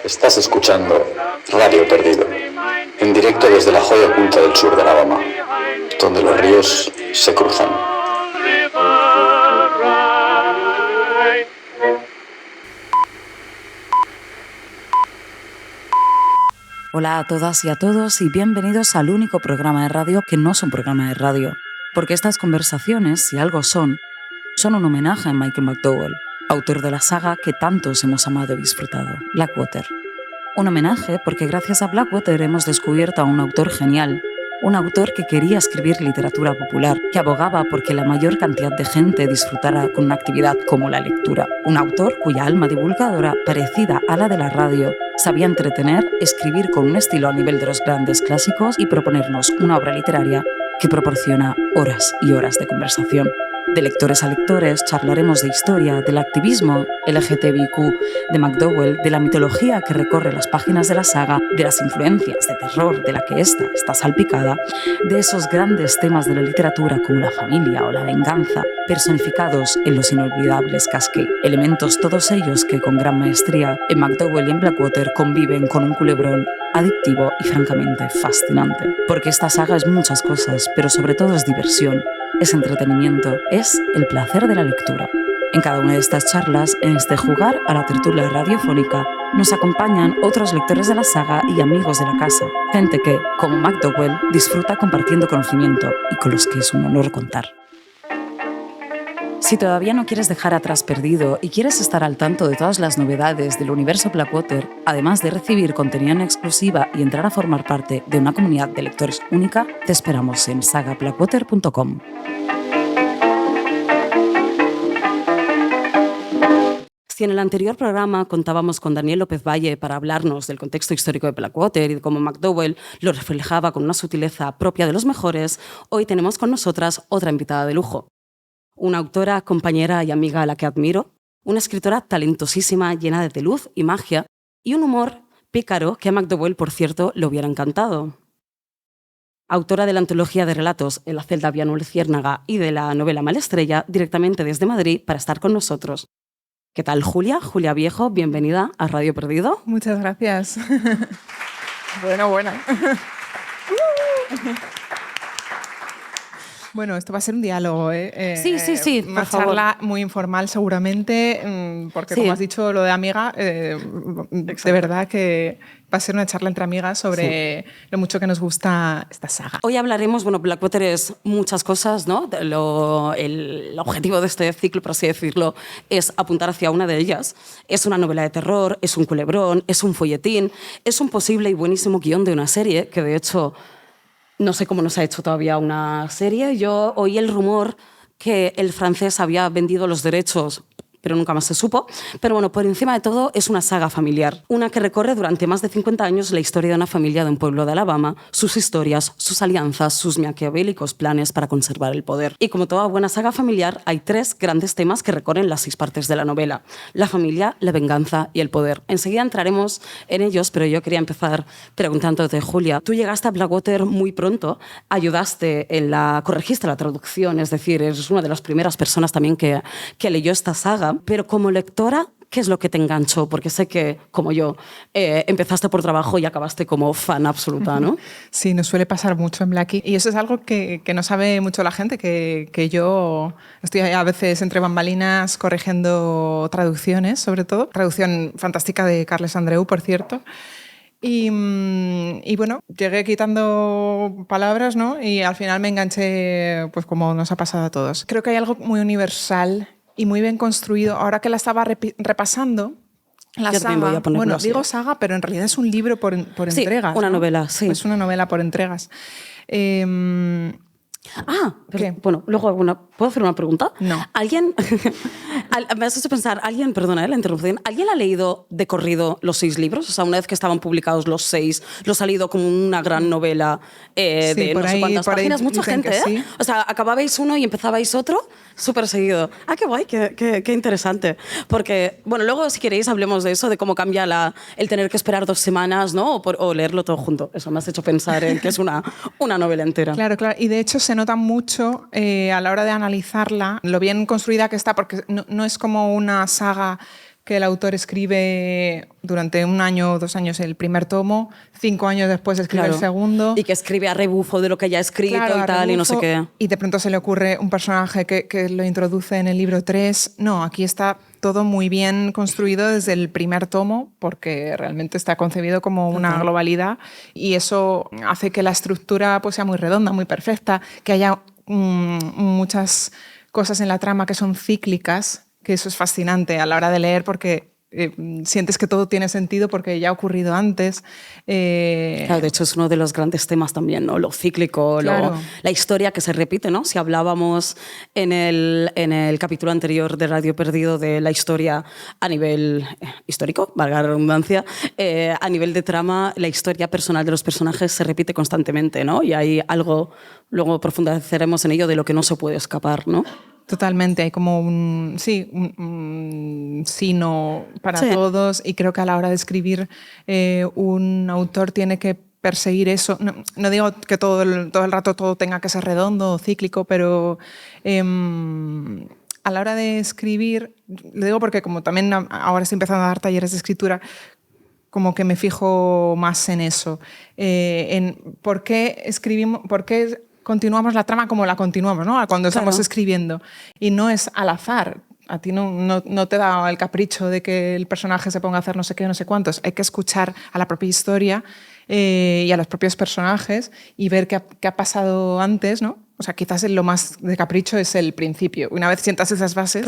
Estás escuchando Radio Perdido, en directo desde la joya oculta del sur de Alabama, donde los ríos se cruzan. Hola a todas y a todos y bienvenidos al único programa de radio que no es un programa de radio, porque estas conversaciones, si algo son un homenaje a Michael McDowell, autor de la saga que tantos hemos amado y disfrutado, Blackwater. Un homenaje porque gracias a Blackwater hemos descubierto a un autor genial, un autor que quería escribir literatura popular, que abogaba porque la mayor cantidad de gente disfrutara con una actividad como la lectura. Un autor cuya alma divulgadora, parecida a la de la radio, sabía entretener, escribir con un estilo a nivel de los grandes clásicos y proponernos una obra literaria que proporciona horas y horas de conversación. De lectores a lectores charlaremos de historia, del activismo LGTBIQ de McDowell, de la mitología que recorre las páginas de la saga, de las influencias de terror de la que ésta está salpicada, de esos grandes temas de la literatura como la familia o la venganza, personificados en los inolvidables Cascade. Elementos todos ellos que con gran maestría en McDowell y en Blackwater conviven con un culebrón adictivo y francamente fascinante. Porque esta saga es muchas cosas, pero sobre todo es diversión, es entretenimiento, es el placer de la lectura. En cada una de estas charlas, en este jugar a la tertulia radiofónica, nos acompañan otros lectores de la saga y amigos de la casa, gente que, como McDowell, disfruta compartiendo conocimiento y con los que es un honor contar. Si todavía no quieres dejar atrás Perdido y quieres estar al tanto de todas las novedades del universo Blackwater, además de recibir contenido en exclusiva y entrar a formar parte de una comunidad de lectores única, te esperamos en sagablackwater.com. Si en el anterior programa contábamos con Daniel López Valle para hablarnos del contexto histórico de Blackwater y de cómo McDowell lo reflejaba con una sutileza propia de los mejores, hoy tenemos con nosotras otra invitada de lujo. Una autora, compañera y amiga a la que admiro, una escritora talentosísima, llena de luz y magia, y un humor pícaro que a McDowell, por cierto, le hubiera encantado. Autora de la antología de relatos En la celda Viano Luciérnaga y de la novela Malestrella, directamente desde Madrid para estar con nosotros. ¿Qué tal, Julia? Julia Viejo, bienvenida a Radio Perdido. Muchas gracias. Bueno. Bueno, esto va a ser un diálogo, ¿eh? Sí, una por favor. Charla muy informal seguramente, porque Sí. como has dicho lo de amiga, de verdad que va a ser una charla entre amigas sobre lo mucho que nos gusta esta saga. Hoy hablaremos, Blackwater es muchas cosas, ¿no? El objetivo de este ciclo, por así decirlo, es apuntar hacia una de ellas. Es una novela de terror, es un culebrón, es un folletín, es un posible y buenísimo guión de una serie que, de hecho, no sé cómo no se ha hecho todavía una serie. Yo oí el rumor que el francés había vendido los derechos, pero nunca más se supo. Pero bueno, por encima de todo, es una saga familiar. Una que recorre durante más de 50 años la historia de una familia de un pueblo de Alabama, sus historias, sus alianzas, sus maquiavélicos planes para conservar el poder. Y como toda buena saga familiar, hay 3 grandes temas que recorren las 6 partes de la novela: la familia, la venganza y el poder. Enseguida entraremos en ellos, pero yo quería empezar preguntándote, Julia, tú llegaste a Blackwater muy pronto, corregiste la traducción, es decir, eres una de las primeras personas también que leyó esta saga. Pero como lectora, ¿qué es lo que te enganchó? Porque sé que, como yo, empezaste por trabajo y acabaste como fan absoluta, ¿no? Sí, nos suele pasar mucho en Blackie. Y eso es algo que no sabe mucho la gente, que yo estoy a veces entre bambalinas corrigiendo traducciones, sobre todo. Traducción fantástica de Carles Andreu, por cierto. Y bueno, llegué quitando palabras, ¿no? Y al final me enganché, pues como nos ha pasado a todos. Creo que hay algo muy universal y muy bien construido. Ahora que la estaba repasando, la yo saga, voy a ponerlo así. Digo saga, pero en realidad es un libro por Sí, entregas. una ¿no? novela, sí. Es una novela por entregas. Bueno, luego ¿puedo hacer una pregunta? No. ¿Alguien? Me has hecho pensar, perdona la interrupción, ¿alguien ha leído de corrido los 6 libros? O sea, una vez que estaban publicados los 6, los ha leído como una gran novela de no sé cuántas páginas. Mucha gente, ¿eh? Sí. O sea, acababais uno y empezabais otro súper seguido. Ah, qué guay, qué interesante. Porque, bueno, luego si queréis hablemos de eso, de cómo cambia el tener que esperar 2 semanas, ¿no? O leerlo todo junto. Eso me has hecho pensar en que es una novela entera. Claro. Y de hecho se nota mucho a la hora de analizarla, lo bien construida que está, porque no es como una saga que el autor escribe durante 1 año o 2 años el primer tomo, 5 años después escribe el segundo. Y que escribe a rebufo de lo que ya ha escrito y tal, y no sé qué. Y de pronto se le ocurre un personaje que lo introduce en el libro 3. No, aquí está todo muy bien construido desde el primer tomo, porque realmente está concebido como una globalidad, y eso hace que la estructura pues sea muy redonda, muy perfecta, que haya muchas cosas en la trama que son cíclicas, que eso es fascinante a la hora de leer porque sientes que todo tiene sentido porque ya ha ocurrido antes. Claro, de hecho es uno de los grandes temas también, ¿no? Lo cíclico, claro. La historia que se repite, ¿no? Si hablábamos en el capítulo anterior de Radio Perdido de la historia a nivel histórico, valga la redundancia, a nivel de trama, la historia personal de los personajes se repite constantemente, ¿no? Y hay algo, luego profundizaremos en ello, de lo que no se puede escapar, ¿no? Totalmente, hay como un sino para todos, y creo que a la hora de escribir un autor tiene que perseguir eso. No digo que todo el rato todo tenga que ser redondo o cíclico, pero a la hora de escribir, lo digo porque como también ahora estoy empezando a dar talleres de escritura, como que me fijo más en eso, en por qué escribimos, por qué continuamos la trama como la continuamos, ¿no? Cuando estamos escribiendo. Y no es al azar. A ti no te da el capricho de que el personaje se ponga a hacer no sé qué, no sé cuántos. Hay que escuchar a la propia historia y a los propios personajes y ver qué ha pasado antes, ¿no? O sea, quizás lo más de capricho es el principio. Una vez sientas esas bases,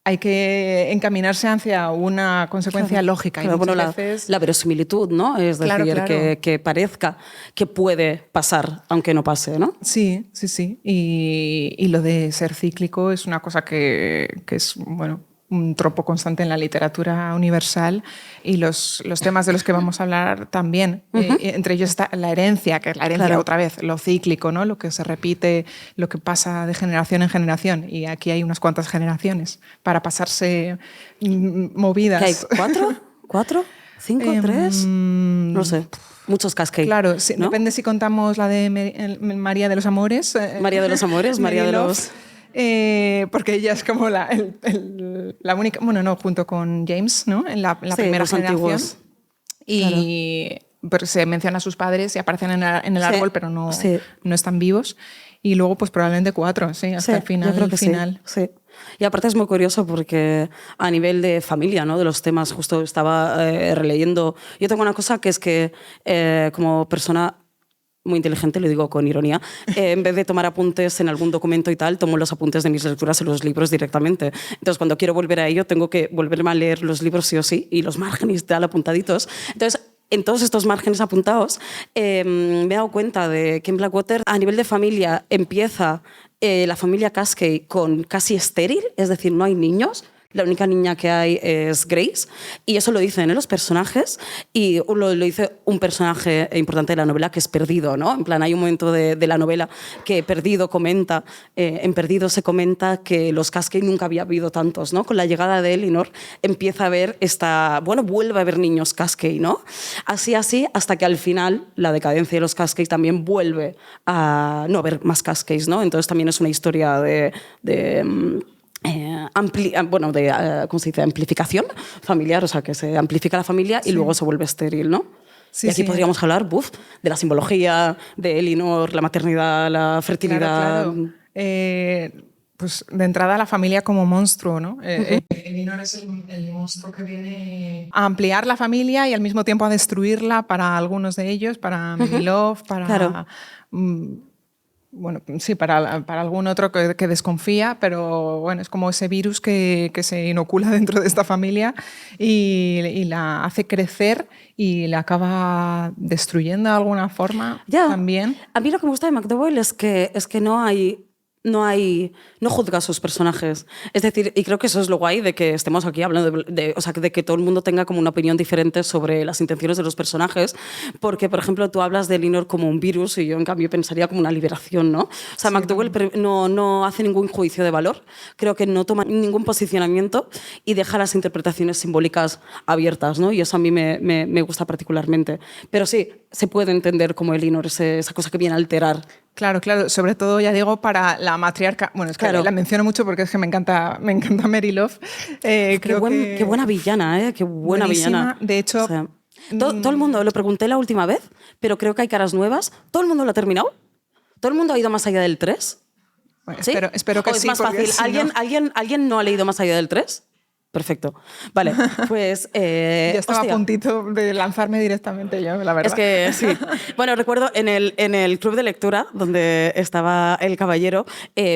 hay que encaminarse hacia una consecuencia lógica. Y muchas veces... la verosimilitud, ¿no? Es decir, que parezca que puede pasar, aunque no pase, ¿no? Sí, sí, sí. Y lo de ser cíclico es una cosa que es, bueno, un tropo constante en la literatura universal, y los temas de los que vamos a hablar también. Entre ellos está la herencia, que es la herencia otra vez, lo cíclico, ¿no? Lo que se repite, lo que pasa de generación en generación. Y aquí hay unas cuantas generaciones para pasarse movidas. ¿Qué hay? ¿4? ¿5? ¿3? No sé. Muchos Cascade. Claro, sí, ¿no? Depende si contamos la de María de los Amores. María de los Amores, María de los... porque ella es como la única, bueno, no, junto con James, ¿no? En la primera generación. Antiguos. Y pero se menciona a sus padres y aparecen en el árbol, pero no están vivos. Y luego, pues probablemente 4, hasta el final. Yo creo que sí. Y aparte es muy curioso porque a nivel de familia, ¿no? De los temas, justo estaba releyendo. Yo tengo una cosa que es que como persona muy inteligente, lo digo con ironía, en vez de tomar apuntes en algún documento y tal, tomo los apuntes de mis lecturas en los libros directamente. Entonces, cuando quiero volver a ello, tengo que volverme a leer los libros sí o sí, y los márgenes y tal apuntaditos. Entonces, en todos estos márgenes apuntados, me he dado cuenta de que en Blackwater, a nivel de familia, empieza la familia Cascade con casi estéril, es decir, no hay niños. La única niña que hay es Grace, y eso lo dicen los personajes, y lo dice un personaje importante de la novela, que es Perdido, ¿no? En plan, hay un momento de la novela que Perdido comenta, en Perdido se comenta que los Cascade nunca había habido tantos, ¿no? Con la llegada de Elinor empieza a haber vuelve a haber niños Cascade, ¿no? Así, hasta que al final la decadencia de los Cascade también vuelve a no haber más Cascades, ¿no? Entonces también es una historia ¿cómo se dice? Amplificación familiar, o sea, que se amplifica la familia y luego se vuelve estéril, ¿no? Sí, y aquí podríamos hablar de la simbología de Elinor, la maternidad, la fertilidad. Claro. Pues de entrada la familia como monstruo, ¿no? Elinor es el monstruo que viene a ampliar la familia y al mismo tiempo a destruirla para algunos de ellos, para Milov, para... Bueno, sí, para algún otro que desconfía, pero bueno, es como ese virus que se inocula dentro de esta familia y la hace crecer y la acaba destruyendo de alguna forma también. A mí lo que me gusta de McDowell es que no juzga a sus personajes. Es decir, y creo que eso es lo guay de que estemos aquí hablando o sea, de que todo el mundo tenga como una opinión diferente sobre las intenciones de los personajes, porque, por ejemplo, tú hablas de Elinor como un virus y yo, en cambio, pensaría como una liberación, ¿no? O sea, McDowell no hace ningún juicio de valor, creo que no toma ningún posicionamiento y deja las interpretaciones simbólicas abiertas, ¿no? Y eso a mí me gusta particularmente. Pero sí, se puede entender como Elinor, esa cosa que viene a alterar Claro, claro. Sobre todo, ya digo, para la matriarca. Bueno, es que la menciono mucho porque es que me encanta Mary Love. Qué buena villana, ¿eh? Qué buena buenísima. villana. De hecho... O sea, todo el mundo, lo pregunté la última vez, pero creo que hay caras nuevas. ¿Todo el mundo lo ha terminado? ¿Todo el mundo ha ido más allá del 3? Bueno, ¿Sí? espero que ¿O es sí. más fácil? Si ¿Alguien no ha leído más allá del 3? Perfecto. Vale, pues... ya estaba a puntito de lanzarme directamente yo, la verdad. Es que sí. Bueno, recuerdo en el club de lectura, donde estaba el caballero,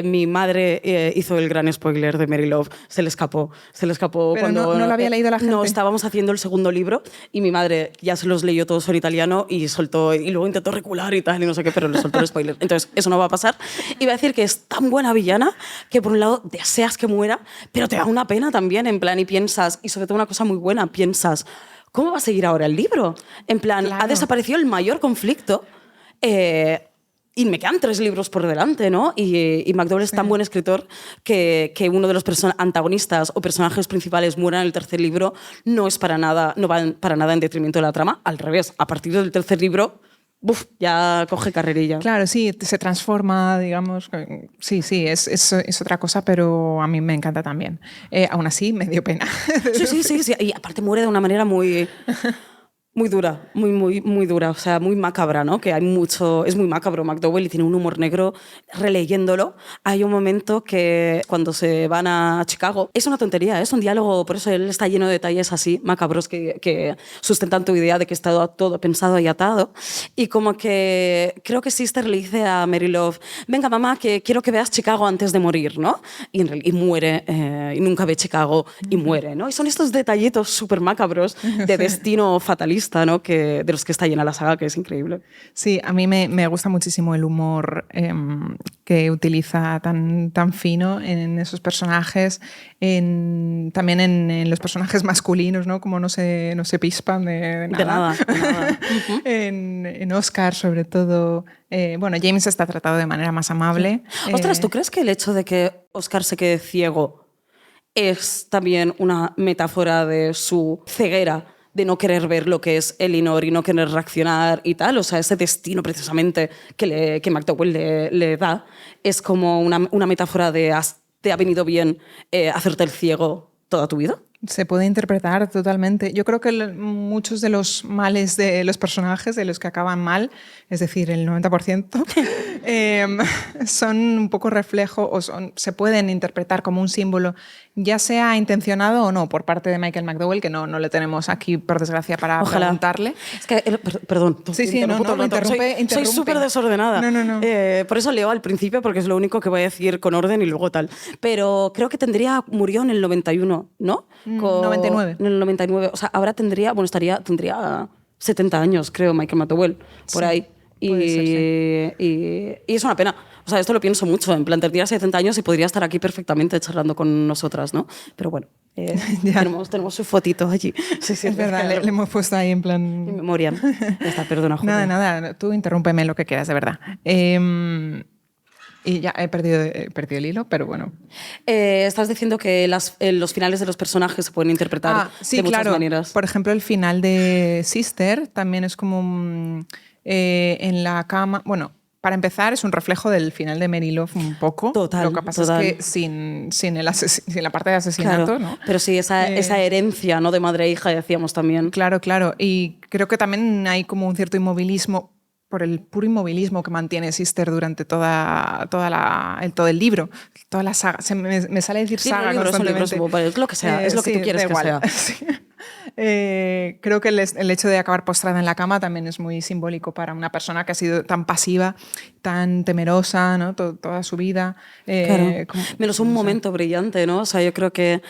mi madre hizo el gran spoiler de Mary Love. Se le escapó Pero cuando... no lo había leído la gente. No, estábamos haciendo el segundo libro y mi madre ya se los leyó todos en italiano y luego intentó recular y tal y no sé qué, pero le soltó el spoiler. Entonces, eso no va a pasar. Iba a decir que es tan buena villana que por un lado deseas que muera, pero te da una pena también, en plan, y piensas, y sobre todo una cosa muy buena, piensas, ¿cómo va a seguir ahora el libro? En plan, claro. Ha desaparecido el mayor conflicto y me quedan 3 libros por delante, ¿no? Y McDowell es tan buen escritor que uno de los antagonistas o personajes principales muera en el 3er libro no va para nada en detrimento de la trama. Al revés, a partir del 3er libro... ya coge carrerilla. Claro, sí, se transforma, digamos. Sí, es otra cosa, pero a mí me encanta también. Aún así, me dio pena. Sí. Y aparte muere de una manera muy dura, muy dura, o sea, muy macabra, ¿no? Que hay mucho... Es muy macabro McDowell y tiene un humor negro. Releyéndolo, hay un momento que cuando se van a Chicago, es una tontería, es un diálogo, por eso él está lleno de detalles así macabros que sustentan tu idea de que está todo pensado y atado. Y como que creo que Sister le dice a Mary Love, venga mamá, que quiero que veas Chicago antes de morir, ¿no? Y muere, y nunca ve Chicago y muere, ¿no? Y son estos detallitos súper macabros de destino fatalista, ¿no? De los que está llena la saga, que es increíble. Sí, a mí me gusta muchísimo el humor que utiliza tan fino en esos personajes, también en los personajes masculinos, ¿no? Como no se pispan de nada. De nada. en Oscar, sobre todo. Bueno, James está tratado de manera más amable. Sí. Ostras, ¿tú crees que el hecho de que Oscar se quede ciego es también una metáfora de su ceguera, de no querer ver lo que es Elinor y no querer reaccionar y tal? O sea, ese destino precisamente que McDowell le da es como una metáfora de te ha venido bien hacerte el ciego toda tu vida. Se puede interpretar totalmente. Yo creo que muchos de los males de los personajes, de los que acaban mal, es decir, el 90%, son un poco reflejo o se pueden interpretar como un símbolo, ya sea intencionado o no, por parte de Michael McDowell, que no le tenemos aquí, por desgracia, para preguntarle. Es que, perdón. Sí, no, interrumpe. Soy súper desordenada. No. Por eso leo al principio, porque es lo único que voy a decir con orden y luego tal. Pero creo que murió en el 91, ¿no? 99. En el 99. O sea, ahora tendría 70 años, creo, Michael McDowell, por ahí. Y es una pena. O sea, esto lo pienso mucho. En plan, tendría 70 años y podría estar aquí perfectamente charlando con nosotras, ¿no? Pero bueno, tenemos su fotito allí. Sí, es verdad, le hemos puesto ahí en plan... En memoria. Ya está, perdona, Jorge. Nada, tú interrúmpeme lo que quieras, de verdad. Y ya he perdido el hilo, pero bueno. Estás diciendo que los finales de los personajes se pueden interpretar de muchas maneras. Por ejemplo, el final de Sister también es como en la cama... Bueno, para empezar, es un reflejo del final de Mary Love un poco. Total. Lo que pasa es que sin la parte de asesinato, claro, ¿no? Pero sí, esa herencia, ¿no? De madre e hija, decíamos también. Claro. Y creo que también hay como un cierto inmovilismo, por el puro inmovilismo que mantiene Sister durante todo el libro, toda la saga. Me sale decir saga constantemente. Es lo que sea, es lo que tú quieres que sea. Sí. Creo que el hecho de acabar postrada en la cama también es muy simbólico para una persona que ha sido tan pasiva, tan temerosa, ¿no? Toda su vida. Claro. Menos un momento brillante, ¿no? O sea, yo creo que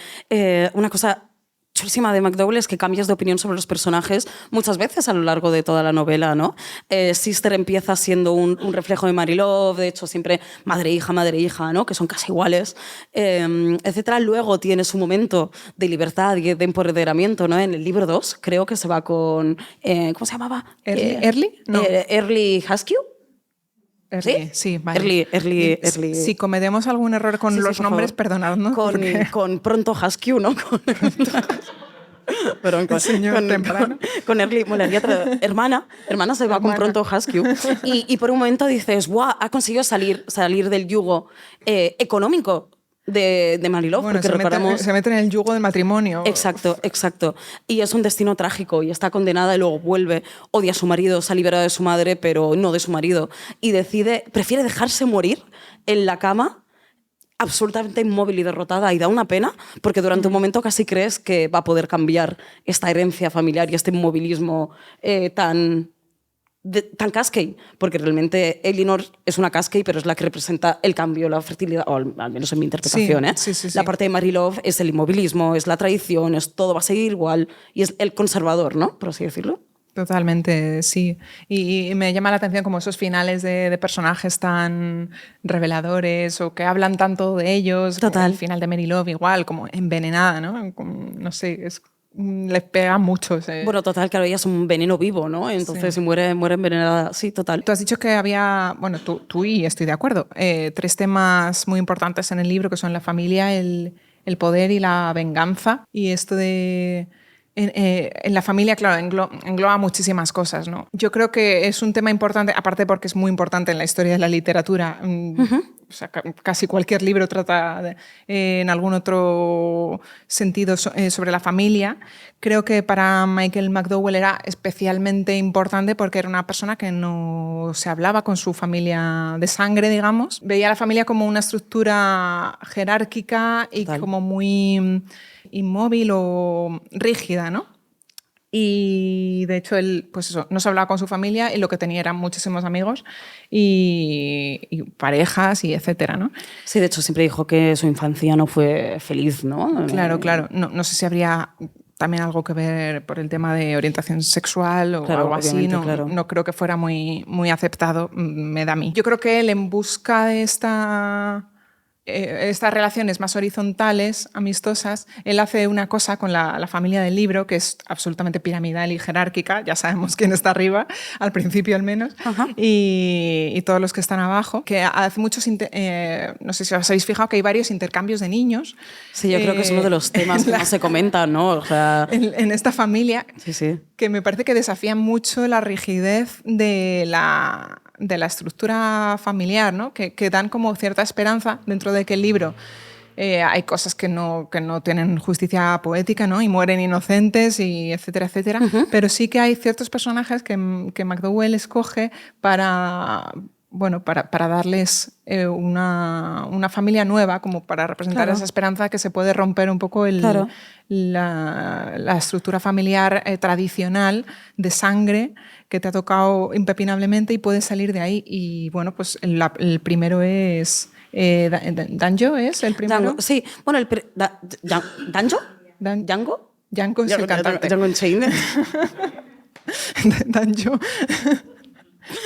una cosa chulísima de McDowell es que cambias de opinión sobre los personajes muchas veces a lo largo de toda la novela, ¿no? Sister empieza siendo un reflejo de Mary Love, de hecho siempre madre e hija, ¿no? Que son casi iguales, etcétera. Luego tiene su momento de libertad y de empoderamiento, ¿no? En el libro 2 creo que se va con... ¿cómo se llamaba? ¿Early? No. Early Husky. Sí, vale. Early. Si cometemos algún error con los nombres, perdonadnos. Con Pronto Husky, ¿no? Perdón, El señor temprano. con Early molaría hermana se va con pronto Husky. Y por un momento dices, ¡guau! Ha conseguido salir del yugo económico de Marilov, Bueno, porque recordamos... se mete en el yugo del matrimonio. Exacto. Y es un destino trágico y está condenada y luego vuelve, odia a su marido, se ha liberado de su madre, pero no de su marido. Y prefiere dejarse morir en la cama, absolutamente inmóvil y derrotada, y da una pena, porque durante un momento casi crees que va a poder cambiar esta herencia familiar y este inmovilismo tan Cascade, porque realmente Elinor es una Cascade, pero es la que representa el cambio, la fertilidad, o al menos en mi interpretación. Sí. La parte de Marilov es el inmovilismo, es la traición, es todo va a seguir igual, y es el conservador, ¿no? Por así decirlo. Totalmente, sí. Y me llama la atención como esos finales de personajes tan reveladores o que hablan tanto de ellos. Total. El final de Marilov igual, como envenenada, ¿no? No sé, les pega mucho. Bueno, total, claro, ella es un veneno vivo, ¿no? Entonces, si muere envenenada, sí, total. Tú has dicho que había, bueno, tú y estoy de acuerdo, 3 temas muy importantes en el libro que son la familia, el poder y la venganza. Y esto de... En la familia, claro, engloba muchísimas cosas, ¿no? Yo creo que es un tema importante, aparte porque es muy importante en la historia de la literatura. O sea, casi cualquier libro trata en algún otro sentido sobre la familia. Creo que para Michael McDowell era especialmente importante porque era una persona que no se hablaba con su familia de sangre, digamos. Veía a la familia como una estructura jerárquica y como muy inmóvil o rígida, ¿no? Y de hecho él, pues eso, no se hablaba con su familia y lo que tenía eran muchísimos amigos y parejas y etcétera, ¿no? Sí, de hecho siempre dijo que su infancia no fue feliz, ¿no? Claro. No sé si habría también algo que ver por el tema de orientación sexual o algo así. No creo que fuera muy, muy aceptado, me da a mí. Yo creo que él, en busca de estas relaciones más horizontales, amistosas, él hace una cosa con la familia del libro que es absolutamente piramidal y jerárquica, ya sabemos quién está arriba, al principio al menos, y todos los que están abajo, que hace muchos, no sé si os habéis fijado que hay varios intercambios de niños. Sí, yo creo que es uno de los temas que más se comentan, ¿no? O sea... en esta familia, sí. Que me parece que desafían mucho la rigidez de la estructura familiar, ¿no? Que dan como cierta esperanza dentro de que el libro hay cosas que no tienen justicia poética, ¿no? Y mueren inocentes y etcétera, etcétera. Pero sí que hay ciertos personajes que McDowell escoge para darles una familia nueva, como para representar esa esperanza que se puede romper un poco la estructura familiar tradicional de sangre que te ha tocado impepinablemente y puedes salir de ahí. Y bueno, pues el primero es... ¿Danjo es el primero? Django, sí. Bueno, ¿Danjo? ¿Django? Django es el cantante. Django Unchained. Danjo.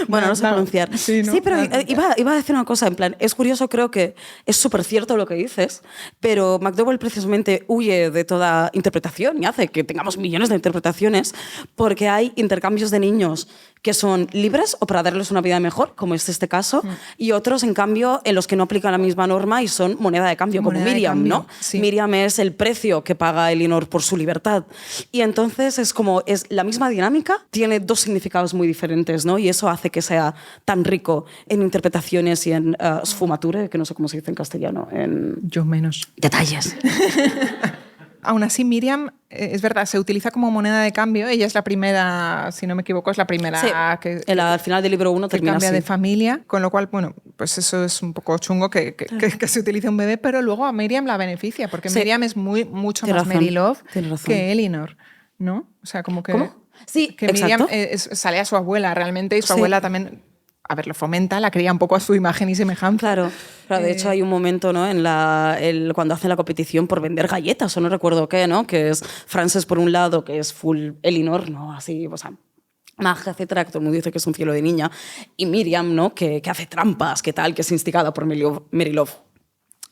Bueno, no sé pronunciar. Sí, pero iba a decir una cosa, en plan, es curioso, creo que es súper cierto lo que dices, pero McDowell precisamente huye de toda interpretación y hace que tengamos millones de interpretaciones porque hay intercambios de niños que son libres o para darles una vida mejor, como es este caso, y otros, en cambio, en los que no aplican la misma norma y son moneda de cambio, como Miriam, ¿no? Sí. Miriam es el precio que paga Elinor por su libertad. Y entonces es la misma dinámica, tiene 2 significados muy diferentes, ¿no? Y eso hace que sea tan rico en interpretaciones y en sfumature, que no sé cómo se dice en castellano. Yo menos. Detalles. Aún así, Miriam, es verdad, se utiliza como moneda de cambio. Ella es la primera, si no me equivoco, es la primera que al final del libro 1 termina cambia así. de familia, con lo cual, bueno, pues eso es un poco chungo que se utilice un bebé, pero luego a Miriam la beneficia, porque Miriam es mucho más Marilov que Elinor, ¿no? O sea, como que... ¿Cómo? Sí, que exacto. Miriam sale a su abuela realmente y su abuela también... A ver, lo fomenta, la cría un poco a su imagen y semejanza. Claro, de hecho hay un momento, ¿no? Cuando hacen la competición por vender galletas, o no recuerdo qué, ¿no? Que es Frances por un lado, que es full Elinor, ¿no? Así, o sea, magia, etcétera, que todo el mundo dice que es un cielo de niña, y Miriam, ¿no? Que hace trampas, que tal, que es instigada por Marilov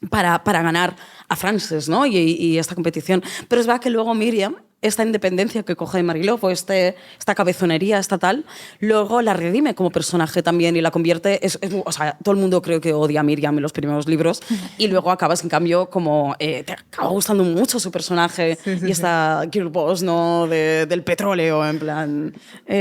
para ganar a Frances, ¿no? Y esta competición. Pero es verdad que luego Miriam esta independencia que coge Marilov o esta cabezonería, esta tal, luego la redime como personaje también y la convierte... o sea, todo el mundo creo que odia a Miriam en los primeros libros y luego acabas, en cambio, como... te acaba gustando mucho su personaje y esta girl boss, ¿no? Del petróleo, en plan...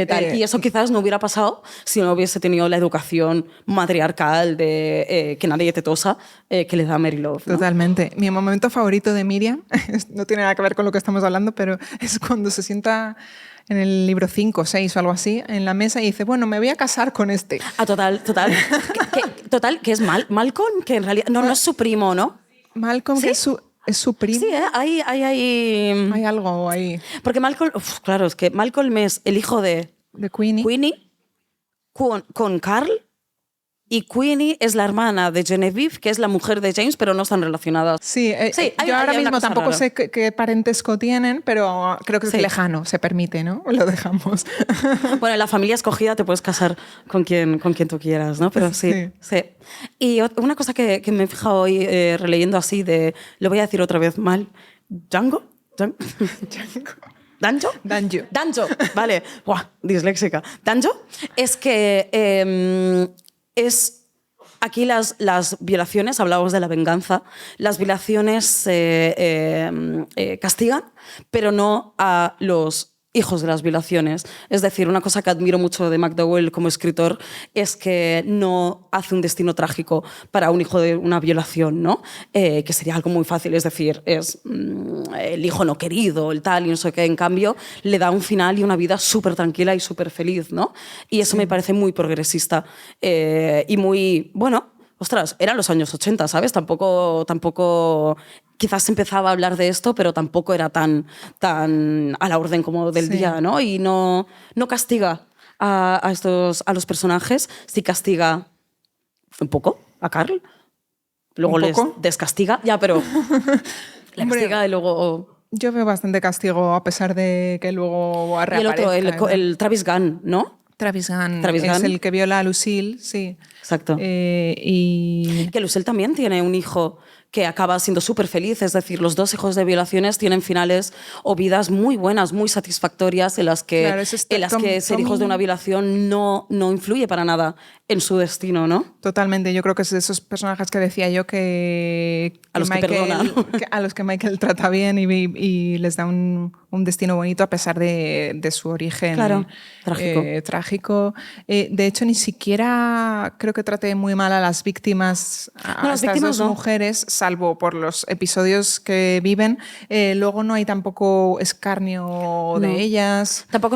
tal. Y eso quizás no hubiera pasado si no hubiese tenido la educación matriarcal de que nadie te tosa que le da Marilov, ¿no? Totalmente. Mi momento favorito de Miriam, no tiene nada que ver con lo que estamos hablando, pero es cuando se sienta en el libro 5 o 6 o algo así, en la mesa y dice, bueno, me voy a casar con este. Ah, total. Total, que es Malcolm, que en realidad... No es su primo, ¿no? Malcolm, ¿Sí? que es su primo. Sí, hay... Hay algo ahí. Porque Malcolm... claro, es que Malcolm es el hijo de Queenie con Carl. Y Queenie es la hermana de Genevieve, que es la mujer de James, pero no están relacionadas. Sí, yo ahora mismo tampoco sé qué parentesco tienen, pero creo que es lejano, se permite, ¿no? Lo dejamos. Bueno, en la familia escogida te puedes casar con quien tú quieras, ¿no? Pero sí. Y una cosa que me he fijado hoy releyendo así lo voy a decir otra vez mal, ¿Django? ¿Danjo? Vale. Buah, disléxica. ¿Danjo? Es que... aquí las violaciones, hablábamos de la venganza, las violaciones castigan, pero no a los hijos de las violaciones. Es decir, una cosa que admiro mucho de McDowell como escritor es que no hace un destino trágico para un hijo de una violación, ¿no? Que sería algo muy fácil, es decir, es el hijo no querido, el tal, y no sé qué. En cambio, le da un final y una vida súper tranquila y súper feliz, ¿no? Y eso me parece muy progresista y muy, bueno, ostras, eran los años 80, ¿sabes? Tampoco quizás se empezaba a hablar de esto, pero tampoco era tan a la orden como del día, ¿no? Y no castiga a los personajes, sí castiga un poco a Carl, luego les descastiga, ya, pero le castiga y luego... Yo veo bastante castigo a pesar de que luego reaparezca. Y el otro, el Travis Gunn, ¿no? Travis Gunn es el que viola a Lucille, sí. Exacto. Y que Lucille también tiene un hijo que acaba siendo súper feliz, es decir, los dos hijos de violaciones tienen finales o vidas muy buenas, muy satisfactorias, en las que, ser hijos de una violación no influye para nada en su destino, ¿no? Totalmente, yo creo que es de esos personajes que decía yo que a los que perdona, ¿no? A los que Michael trata bien y les da un destino bonito a pesar de su origen trágico. De hecho, ni siquiera creo que trate muy mal a las víctimas, a estas dos mujeres, salvo por los episodios que viven. Luego no hay tampoco escarnio de ellas. Tampoco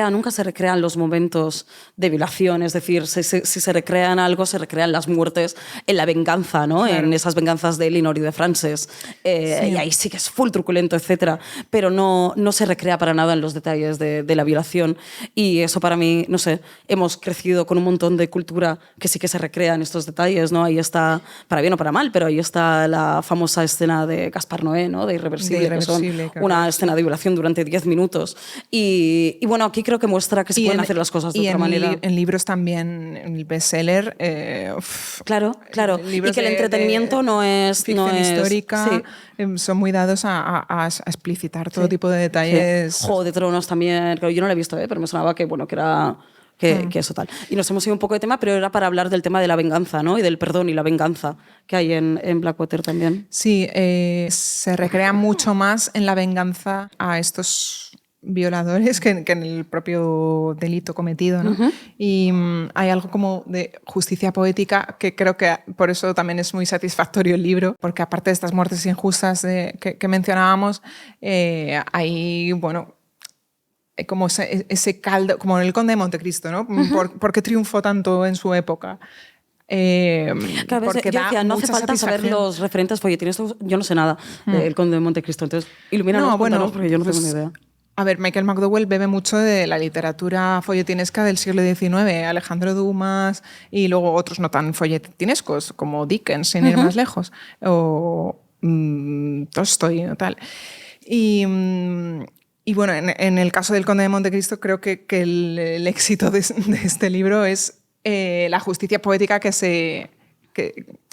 nunca se recrean los momentos de violación, es decir, si se recrean algo, se recrean las muertes en la venganza, ¿no? Claro. En esas venganzas de Elinor y de Frances. Y ahí sí que es full truculento, etc. Pero no se recrea para nada en los detalles de la violación. Y eso para mí, no sé, hemos crecido con un montón de cultura que sí que se recrea en estos detalles, ¿no? Ahí está, para bien o para mal, pero ahí está la famosa escena de Gaspar Noé, ¿no? De Irreversible, que son una escena de violación durante 10 minutos. Y bueno, aquí creo que muestra que se pueden hacer las cosas de otra manera. En libros también, en el bestseller. Claro. Y que el entretenimiento no es... Ficción histórica, son muy dados a explicitar todo tipo de detalles. Sí. Juego de Tronos también, claro, yo no lo he visto, pero me sonaba que era... Que eso tal. Y nos hemos ido un poco de tema, pero era para hablar del tema de la venganza, ¿no? Y del perdón y la venganza que hay en Blackwater también. Sí, se recrea mucho más en la venganza a estos violadores que en el propio delito cometido, ¿no? Y hay algo como de justicia poética que creo que por eso también es muy satisfactorio el libro, porque aparte de estas muertes injustas que mencionábamos, hay, bueno, como ese caldo, como en el Conde de Montecristo, ¿no? ¿Por qué triunfó tanto en su época? Claro, porque yo decía, no hace falta saber los referentes folletines, yo no sé nada del Conde de Montecristo, entonces ilumínanos, porque yo no tengo ni idea. A ver, Michael McDowell bebe mucho de la literatura folletinesca del siglo XIX, Alejandro Dumas y luego otros no tan folletinescos, como Dickens, sin ir más lejos, o Tolstoy o tal. Y bueno, en el caso del Conde de Montecristo creo que el éxito de este libro es la justicia poética que se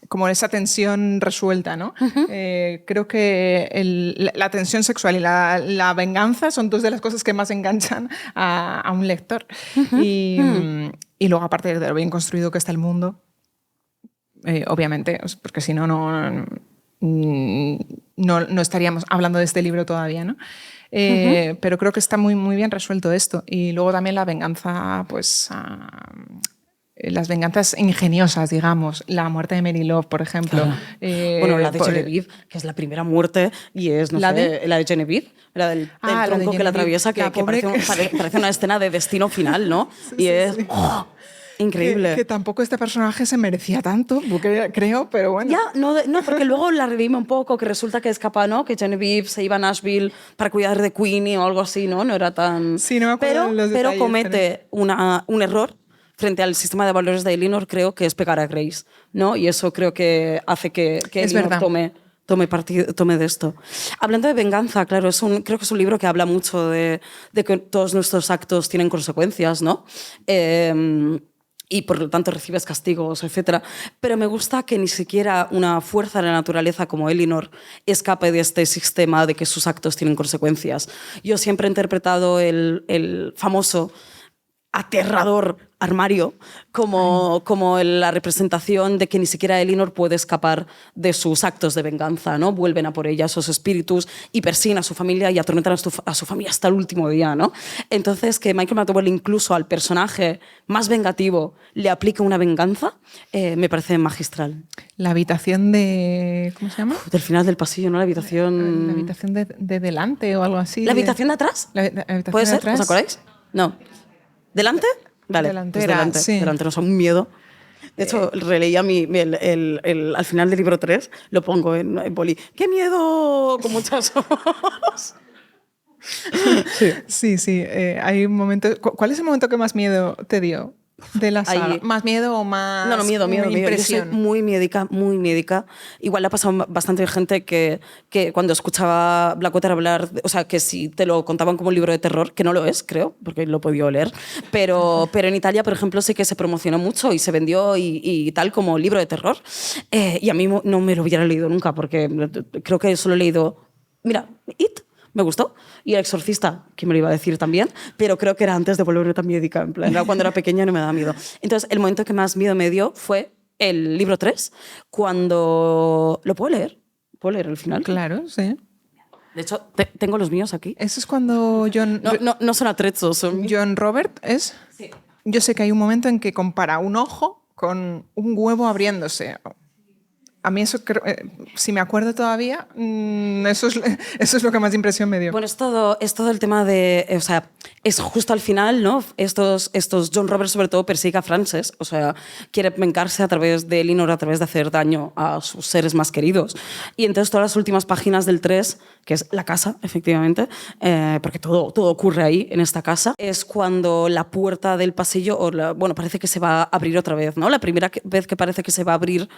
como esa tensión resuelta, ¿no? Creo que la tensión sexual y la venganza son dos de las cosas que más enganchan a un lector. Y luego, aparte de lo bien construido que está el mundo, obviamente, porque si no, no estaríamos hablando de este libro todavía, ¿no? Pero creo que está muy, muy bien resuelto esto. Y luego también la venganza, pues... las venganzas ingeniosas, digamos. La muerte de Mary Love, por ejemplo. Claro. Bueno, la de Genevieve, que es la primera muerte, y es, no sé, la de Genevieve, la del tronco que la atraviesa, que parece una escena de Destino Final, ¿no? Sí, es... ¡oh! Increíble. Que tampoco este personaje se merecía tanto, creo, pero bueno. Ya, no, porque luego la redime un poco, que resulta que escapa, ¿no? Que Genevieve se iba a Nashville para cuidar de Queenie o algo así, ¿no? No era tan... Sí, no me acuerdo los detalles, pero comete un error frente al sistema de valores de Elinor, creo que es pegar a Grace, ¿no? Y eso creo que hace que Elinor tome de esto. Hablando de venganza, claro, creo que es un libro que habla mucho de que todos nuestros actos tienen consecuencias, ¿no? Y por lo tanto recibes castigos, etc. Pero me gusta que ni siquiera una fuerza de la naturaleza como Elinor escape de este sistema de que sus actos tienen consecuencias. Yo siempre he interpretado el famoso aterrador armario como la representación de que ni siquiera Elinor puede escapar de sus actos de venganza, ¿no? Vuelven a por ella esos espíritus y persiguen a su familia y atormentan a su familia hasta el último día, ¿no? Entonces, que Michael McDowell incluso al personaje más vengativo le aplique una venganza, me parece magistral. La habitación de... ¿Cómo se llama? Del final del pasillo, ¿no? La habitación de delante o algo así. ¿La habitación de atrás? ¿Puede ser? ¿Os acordáis? No. ¿Delante? Vale, delantera, pues sí. Delantera, o sea, un miedo. De hecho, releía al final del libro 3, lo pongo en boli. ¡Qué miedo! Con muchas ojos. Sí. Hay un momento... ¿Cuál es el momento que más miedo te dio de la saga? Ahí. ¿Más miedo o más miedo. impresión? Yo soy muy médica. Igual le ha pasado bastante gente que cuando escuchaba Blackwater hablar, o sea, que si te lo contaban como un libro de terror, que no lo es, creo, porque lo he podido leer, pero en Italia, por ejemplo, sí que se promocionó mucho y se vendió y tal como libro de terror. Y a mí no me lo hubiera leído nunca, porque creo que solo he leído... Mira, It... me gustó. Y El Exorcista, que me lo iba a decir también, pero creo que era antes de volverme tan médica. En plan, cuando era pequeña no me daba miedo. Entonces, el momento que más miedo me dio fue el libro 3, cuando... ¿Lo puedo leer? ¿Puedo leer el final? Claro, sí. De hecho, tengo los míos aquí. Eso es cuando John... No son atrechos, son... John Robert, ¿es? Sí. Yo sé que hay un momento en que compara un ojo con un huevo abriéndose. A mí eso, si me acuerdo todavía, eso es lo que más impresión me dio. Bueno, es todo el tema de... O sea, es justo al final, ¿no? Estos John Roberts sobre todo persigue a Frances, o sea, quiere vengarse a través de Elinor, a través de hacer daño a sus seres más queridos. Y entonces todas las últimas páginas del 3, que es la casa, efectivamente, porque todo ocurre ahí, en esta casa, es cuando la puerta del pasillo, parece que se va a abrir otra vez, ¿no? La primera vez que parece que se va a abrir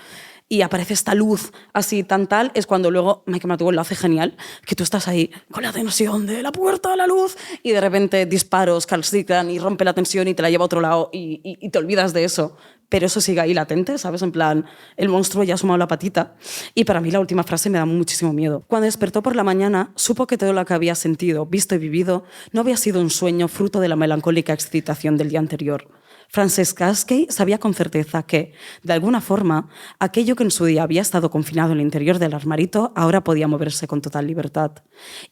y aparece esta luz así tan tal, es cuando luego Michael McDowell lo hace genial, que tú estás ahí con la tensión de la puerta, la luz, y de repente disparos calcitan y rompe la tensión y te la lleva a otro lado y te olvidas de eso. Pero eso sigue ahí latente, ¿sabes? En plan, el monstruo ya ha asomado la patita. Y para mí la última frase me da muchísimo miedo. Cuando despertó por la mañana, supo que todo lo que había sentido, visto y vivido no había sido un sueño fruto de la melancólica excitación del día anterior. Frances Caskey sabía con certeza que, de alguna forma, aquello que en su día había estado confinado en el interior del armarito ahora podía moverse con total libertad.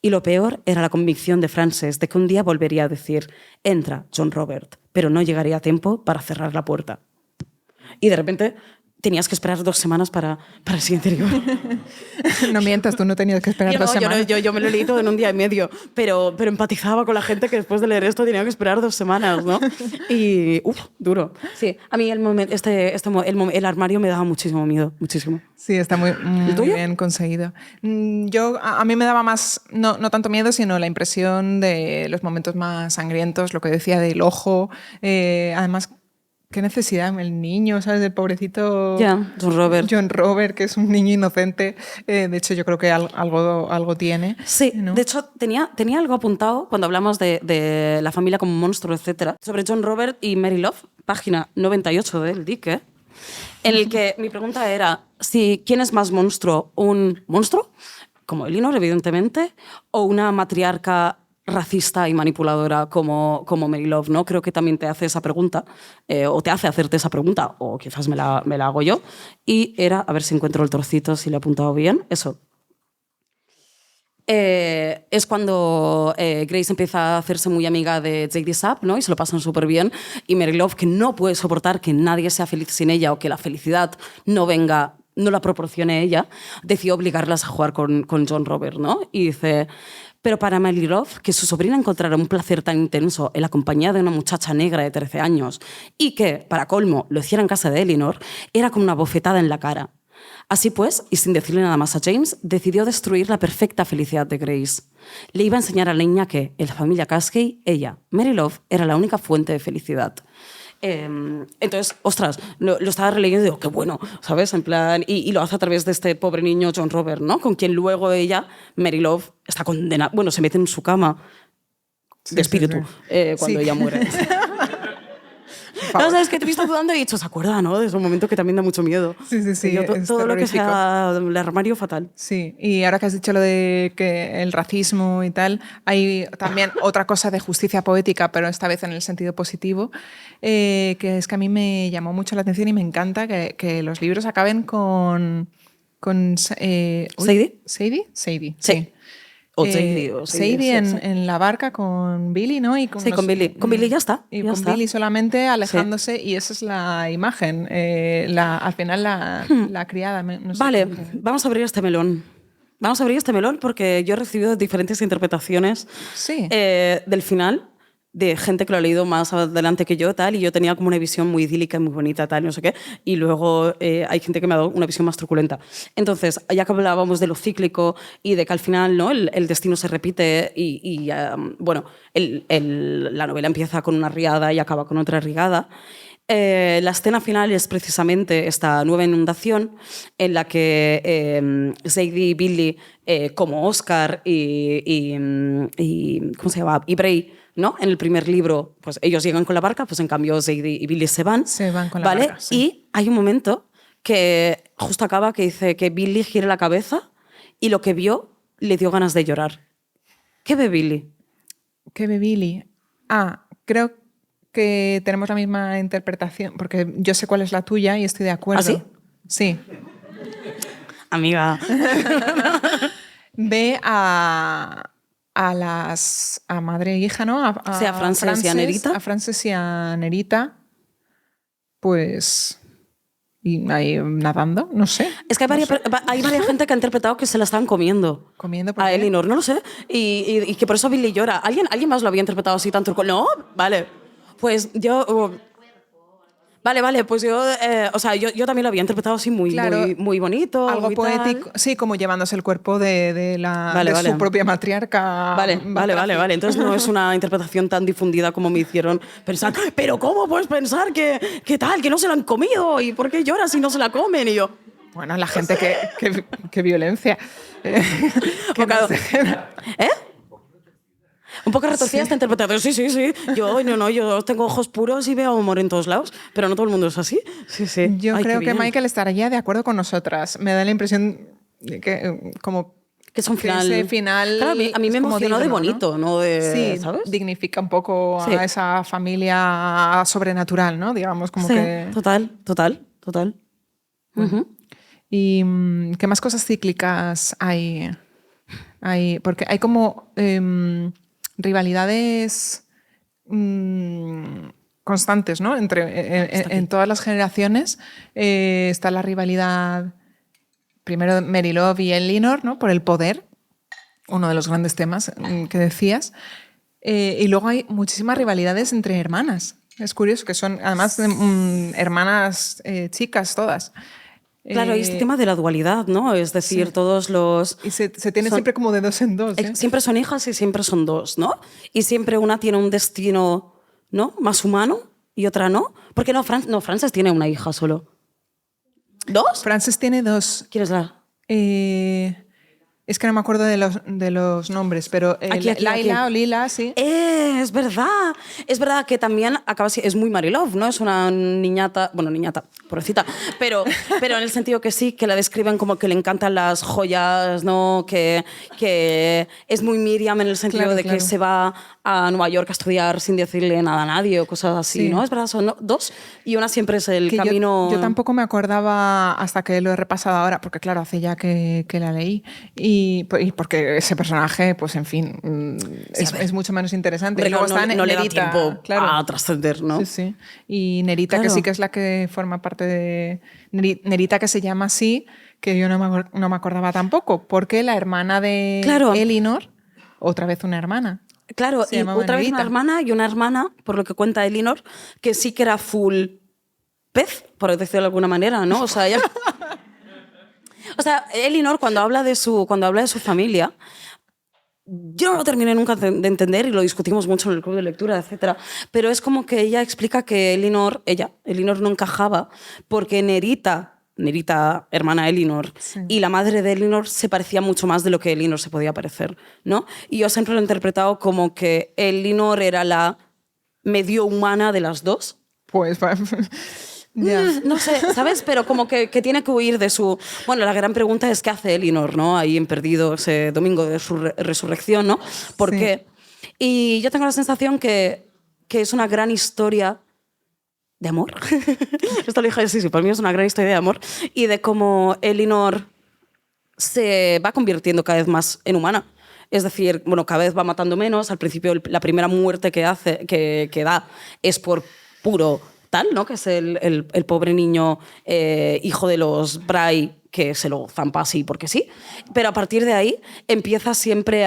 Y lo peor era la convicción de Frances de que un día volvería a decir «Entra, John Robert», pero no llegaría a tiempo para cerrar la puerta. Y de repente tenías que esperar 2 semanas para el siguiente libro. No mientas, tú no tenías que esperar 2 semanas. Yo me lo leí todo en un día y medio, pero empatizaba con la gente que después de leer esto tenía que esperar 2 semanas, ¿no? Y, duro. Sí, a mí el armario me daba muchísimo miedo, muchísimo. Sí, está muy bien conseguido. A mí me daba más, no tanto miedo, sino la impresión de los momentos más sangrientos, lo que decía del ojo, además... ¿Qué necesidad? El niño, ¿sabes? El pobrecito John Robert, que es un niño inocente. De hecho, yo creo que algo tiene. Sí, ¿no? De hecho, tenía algo apuntado cuando hablamos de la familia como monstruo, etc. Sobre John Robert y Mary Love, página 98 del Dick, en el que mi pregunta era si quién es más monstruo, un monstruo, como Elinor, evidentemente, o una matriarca racista y manipuladora como Mary Love, ¿no? Creo que también te hace esa pregunta, o te hace hacerte esa pregunta, o quizás me la hago yo, y era, a ver si encuentro el trocito, si lo he apuntado bien, eso. Es cuando Grace empieza a hacerse muy amiga de J.D. Sapp, ¿no? Y se lo pasan súper bien. Y Mary Love, que no puede soportar que nadie sea feliz sin ella o que la felicidad no la proporcione ella, decidió obligarlas a jugar con John Robert, ¿no? Y dice, pero para Mary Love, que su sobrina encontrara un placer tan intenso en la compañía de una muchacha negra de 13 años y que, para colmo, lo hiciera en casa de Elinor, era como una bofetada en la cara. Así pues, y sin decirle nada más a James, decidió destruir la perfecta felicidad de Grace. Le iba a enseñar a la niña que, en la familia Cascade, ella, Mary Love, era la única fuente de felicidad. Entonces, ostras, lo estaba releyendo y digo, qué bueno, ¿sabes? En plan, y lo hace a través de este pobre niño John Robert, ¿no? Con quien luego ella, Mary Love, está condenada, bueno, se mete en su cama de espíritu cuando ella muere. No, sabes que te he visto dudando y he dicho, ¿se acuerda, no? De ese momento que también da mucho miedo. Sí. Yo, todo lo que sea el armario, fatal. Sí, y ahora que has dicho lo de que el racismo y tal, hay también otra cosa de justicia poética, pero esta vez en el sentido positivo, que es que a mí me llamó mucho la atención y me encanta que los libros acaben con ¿Sadie? ¿Sadie? Sadie, sí. O Sadie. Sadie en la barca con Billy, ¿no? Y sí, con Billy. Con Billy ya está. Y ya con está. Billy solamente alejándose, y esa es la imagen. Al final la criada. No sé vale, vamos a abrir este melón. Vamos a abrir este melón porque yo he recibido diferentes interpretaciones del final, de gente que lo ha leído más adelante que yo, tal, y yo tenía como una visión muy idílica y muy bonita, tal, no sé qué, y luego hay gente que me ha dado una visión más truculenta. Entonces, ya que hablábamos de lo cíclico y de que al final, ¿no?, el destino se repite y bueno, la novela empieza con una riada y acaba con otra rigada. La escena final es precisamente esta nueva inundación en la que Sadie y Billy, como Oscar y ¿cómo se llama? Y Bray, ¿no? En el primer libro, pues ellos llegan con la barca, pues en cambio Sadie y Billy se van. Se van con la ¿vale? barca, sí. Y hay un momento que justo acaba que dice que Billy gira la cabeza y lo que vio le dio ganas de llorar. ¿Qué ve Billy? ¿Qué ve Billy? Creo que tenemos la misma interpretación, porque yo sé cuál es la tuya y estoy de acuerdo. ¿Ah, sí? Sí. Amiga. Ve a madre e hija, ¿no? A Frances y a Nerita. A Frances y a Nerita, pues, y ahí nadando, no sé. Es que hay varias gente que ha interpretado que se la estaban comiendo. ¿Comiendo por a qué? Elinor, no lo sé. Y que por eso Billy llora. ¿Alguien más lo había interpretado así tan turco? No, vale. Pues yo... Vale, pues yo, o sea, yo también lo había interpretado así muy, claro, muy bonito. Algo muy poético, tal. sí, como llevándose el cuerpo de su propia matriarca. Vale. Entonces no es una interpretación tan difundida como me hicieron pensar. Pero ¿cómo puedes pensar que tal, que no se la han comido? ¿Y por qué lloras si no se la comen? Y yo... Bueno, la gente que violencia. ¿Eh? Un poco retorcida esta interpretación, sí. Yo tengo ojos puros y veo humor en todos lados, pero no todo el mundo es así. Sí. Yo Ay, creo que bien. Michael estaría de acuerdo con nosotras. Me da la impresión de que que es un final... ese final claro, a mí me emocionó de bonito, ¿no? Sí, ¿sabes? dignifica un poco a esa familia sobrenatural, ¿no? Digamos, como que... Total. ¿Y qué más cosas cíclicas hay? Porque hay como... rivalidades constantes, ¿no? En todas las generaciones está la rivalidad, primero Mary Love y Elinor, ¿no? Por el poder, uno de los grandes temas que decías, y luego hay muchísimas rivalidades entre hermanas. Es curioso que son además hermanas chicas todas. Claro, y este tema de la dualidad, ¿no? Es decir, todos los... Y se tiene siempre como de dos en dos. Siempre son hijas y siempre son dos, ¿no? Y siempre una tiene un destino, ¿no?, más humano y otra no. Porque Frances tiene una hija solo. ¿Dos? Frances tiene dos. ¿Quién es la...? Es que no me acuerdo de los nombres, pero Laila o Lila, sí. Es verdad. Es verdad que también acaba es muy Marilov, ¿no? Es una niñata, bueno, niñata, pobrecita, pero en el sentido que sí, que la describen como que le encantan las joyas, ¿no? Que es muy Miriam en el sentido de que se va a Nueva York a estudiar sin decirle nada a nadie o cosas así, ¿no? Es verdad, son dos y una siempre es el camino... Yo tampoco me acordaba hasta que lo he repasado ahora, porque claro, hace ya que la leí. Y porque ese personaje, pues en fin, es mucho menos interesante. Pero y luego está no le da Nerita, tiempo claro, a trascender, ¿no? Sí, sí. Y Nerita, que sí que es la que forma parte de... Nerita, que se llama así, que yo no me acordaba tampoco, porque la hermana de Elinor, otra vez una hermana. Claro, y otra vez una hermana, por lo que cuenta Elinor, que sí que era full pez, por decirlo de alguna manera, ¿no? O sea, ella... O sea, Elinor, cuando habla de su familia, yo no lo terminé nunca de entender y lo discutimos mucho en el club de lectura, etc. Pero es como que ella explica que Elinor no encajaba porque Nerita, hermana Elinor, y la madre de Elinor se parecía mucho más de lo que Elinor se podía parecer, ¿no? Y yo siempre lo he interpretado como que Elinor era la medio humana de las dos. Pues... No sé, ¿sabes? Pero como que tiene que huir de su... Bueno, la gran pregunta es qué hace Elinor, ¿no? Ahí en Perdido, ese domingo de su resurrección, ¿no? ¿Por qué? Y yo tengo la sensación que es una gran historia de amor. Esto lo dije, sí, para mí es una gran historia de amor. Y de cómo Elinor se va convirtiendo cada vez más en humana. Es decir, bueno, cada vez va matando menos. Al principio, la primera muerte que da es por puro... ¿no? Que es el pobre niño hijo de los Bray, que se lo zampa así porque sí, pero a partir de ahí empieza siempre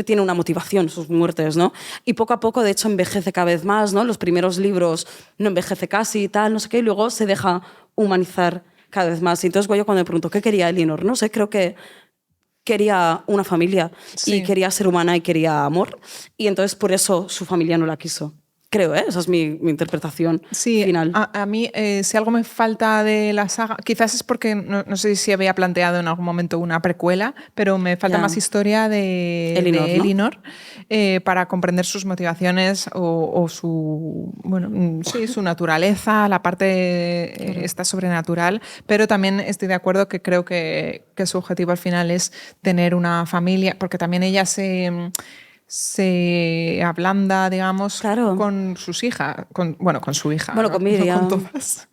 tiene una motivación sus muertes, ¿no? Y poco a poco, de hecho, envejece cada vez más, ¿no? Los primeros libros no envejece casi y tal, no sé qué, y luego se deja humanizar cada vez más. Y entonces yo cuando me pregunto ¿qué quería Elinor? No sé, creo que quería una familia y quería ser humana y quería amor, y entonces por eso su familia no la quiso. Creo, esa es mi interpretación final. A mí, si algo me falta de la saga, quizás es porque no sé si había planteado en algún momento una precuela, pero me falta más historia de Elinor, ¿no? Para comprender sus motivaciones o su, bueno, sí, su naturaleza, la parte esta sobrenatural, pero también estoy de acuerdo que creo que su objetivo al final es tener una familia, porque también ella se ablanda, digamos, con sus hijas, con su hija. Bueno, con Miriam. No con todas.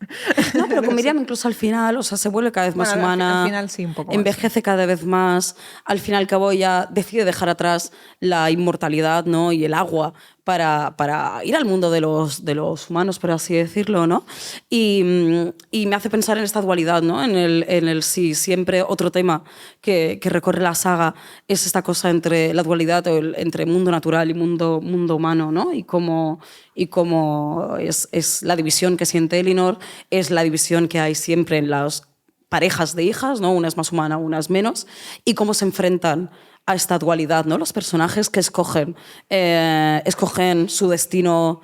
No, pero con Miriam incluso al final, o sea, se vuelve cada vez más humana. Al final sí, un poco envejece más. cada vez más. Al fin y al cabo ella decide dejar atrás la inmortalidad, ¿no? Y el agua para ir al mundo de los humanos, por así decirlo, ¿no? Y me hace pensar en esta dualidad, ¿no? En el sí, siempre otro tema que recorre la saga es esta cosa entre la dualidad entre mundo natural y mundo humano, ¿no? Y cómo es la división que siente Elinor, es la división que hay siempre en las parejas de hijas, ¿no? Una es más humana, una es menos, y cómo se enfrentan a esta dualidad, ¿no? Los personajes que escogen su destino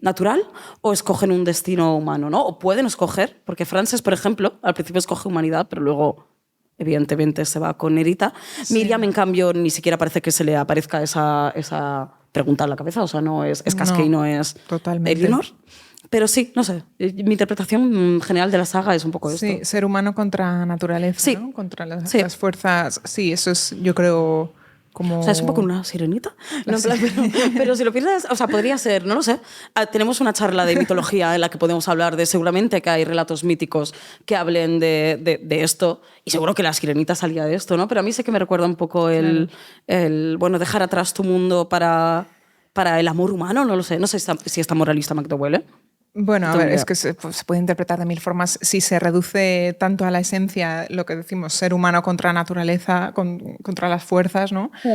natural o escogen un destino humano, ¿no? O pueden escoger, porque Frances, por ejemplo, al principio escoge humanidad, pero luego evidentemente se va con Nerita. Sí. Miriam, en cambio, ni siquiera parece que se le aparezca esa pregunta en la cabeza, o sea, no es Cascade, no es Elinor. Pero sí, no sé, mi interpretación general de la saga es un poco esto. Sí, ser humano contra naturaleza, sí. ¿no? Contra las fuerzas. Sí, eso es, yo creo, como... O sea, es un poco una sirenita. No, pero si lo piensas, o sea, podría ser, no lo sé. Tenemos una charla de mitología en la que podemos hablar de, seguramente que hay relatos míticos que hablen de esto, y seguro que la sirenita salía de esto, ¿no? Pero a mí sé que me recuerda un poco el bueno, dejar atrás tu mundo para el amor humano, no lo sé. No sé si está moralista McDowell, ¿eh? Bueno, a ver, es que se puede interpretar de mil formas. Si se reduce tanto a la esencia, lo que decimos, ser humano contra naturaleza, contra las fuerzas, ¿no? Sí.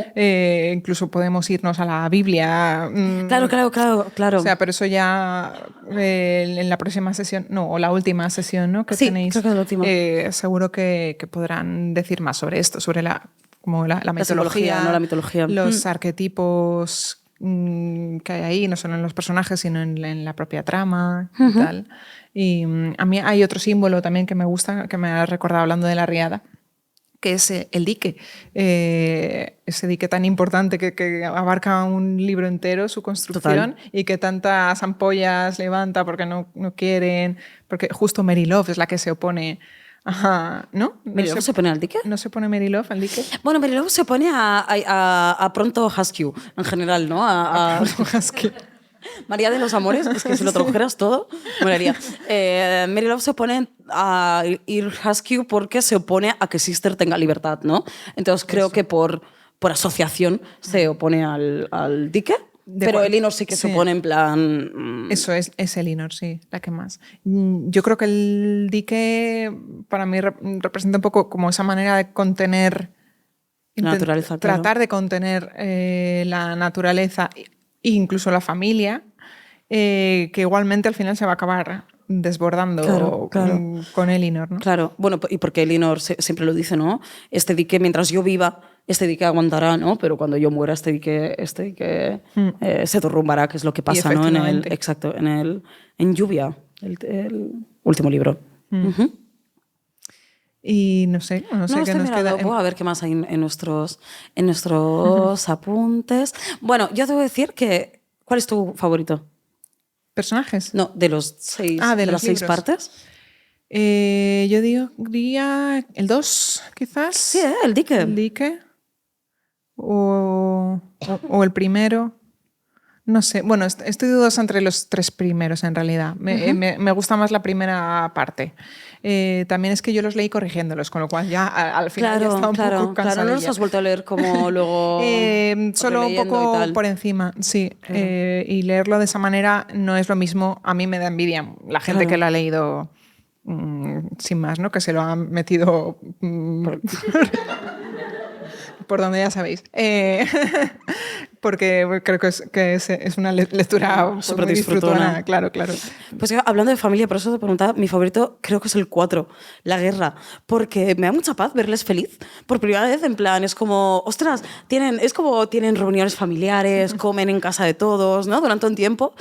Incluso podemos irnos a la Biblia. Claro. O sea, pero eso ya en la próxima sesión, o la última sesión, ¿no? Que tenéis, creo que es la última. Seguro que podrán decir más sobre esto, sobre la mitología, ¿no? La mitología, los arquetipos que hay ahí, no solo en los personajes, sino en la propia trama y tal. Y a mí hay otro símbolo también que me gusta, que me ha recordado hablando de la riada, que es el dique. Ese dique tan importante que abarca un libro entero, su construcción, Total. y que tantas ampollas levanta porque no quieren, porque justo Mary Love es la que se opone. Ajá, ¿no? ¿Mary Love se pone al dique? ¿No se pone Mary Love al dique? Bueno, Mary Love se pone a Pronto Husky en general, ¿no? Husky. María de los Amores, es que si lo tradujeras todo, molaría. Mary Love se opone a ir Husky porque se opone a que Sister tenga libertad, ¿no? Entonces creo que por asociación se opone al dique. Pero Elinor sí que se opone en plan... Eso es Elinor, sí, la que más. Yo creo que el dique para mí representa un poco como esa manera de contener... La naturaleza, claro. Tratar de contener la naturaleza e incluso la familia, que igualmente al final se va a acabar desbordando con Elinor, ¿no? Claro, bueno, y porque Elinor siempre lo dice, ¿no? Este dique, mientras yo viva, este dique aguantará, ¿no? Pero cuando yo muera, este dique se derrumbará, que es lo que pasa, ¿no? Exacto, en Lluvia, el último libro. Y no sé qué nos queda. A ver qué más hay en nuestros apuntes. Bueno, yo debo decir que... ¿Cuál es tu favorito? ¿Personajes? No, de los 6 de las 6 partes. Yo diría el 2, quizás. Sí, el dique. El dique. O el primero. No sé. Bueno, estoy dudosa entre los 3 primeros, en realidad. Me gusta más la primera parte. También es que yo los leí corrigiéndolos, con lo cual ya al final ya estaba un poco cansadilla. Claro, no los has vuelto a leer como luego... solo un poco por encima, sí. Claro. Y leerlo de esa manera no es lo mismo. A mí me da envidia la gente que lo ha leído sin más, ¿no? Que se lo ha metido... por donde ya sabéis. Porque creo que es una lectura súper muy disfrutona. Claro. Pues hablando de familia, por eso te preguntaba, mi favorito creo que es el 4, La Guerra, porque me da mucha paz verles feliz. Por primera vez, en plan, es como, ostras, tienen reuniones familiares, comen en casa de todos, ¿no? Durante un tiempo.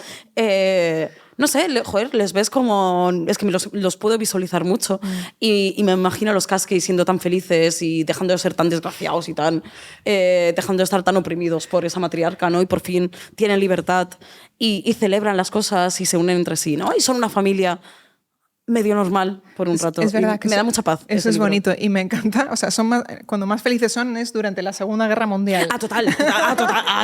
No sé, joder, les ves como... Es que los puedo visualizar mucho y me imagino a los Cascade siendo tan felices y dejando de ser tan desgraciados y dejando de estar tan oprimidos por esa matriarca, ¿no? Y por fin tienen libertad y celebran las cosas y se unen entre sí, ¿no? Y son una familia medio normal por un rato. Es verdad que me da mucha paz. Eso es bonito y me encanta. O sea, cuando más felices son es durante la Segunda Guerra Mundial. Total.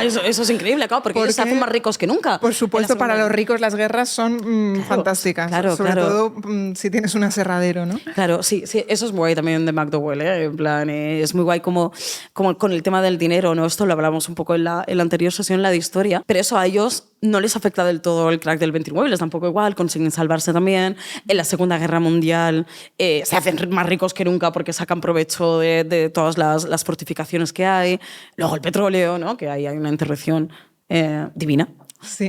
Eso es increíble, claro, porque ellos se hacen más ricos que nunca. Por supuesto, para los ricos las guerras son fantásticas. Sobre todo si tienes un aserradero, ¿no? Claro, sí, eso es guay también de McDowell, ¿eh? En plan, es muy guay como con el tema del dinero, ¿no? Esto lo hablamos un poco en la anterior sesión, la de historia, pero eso a ellos no les afecta del todo el crack del 29, les da un poco igual, consiguen salvarse también. En la Segunda Guerra Mundial se hacen más ricos que nunca porque sacan provecho de todas las fortificaciones que hay. Luego el petróleo, ¿no? Que ahí hay una intervención divina. Sí.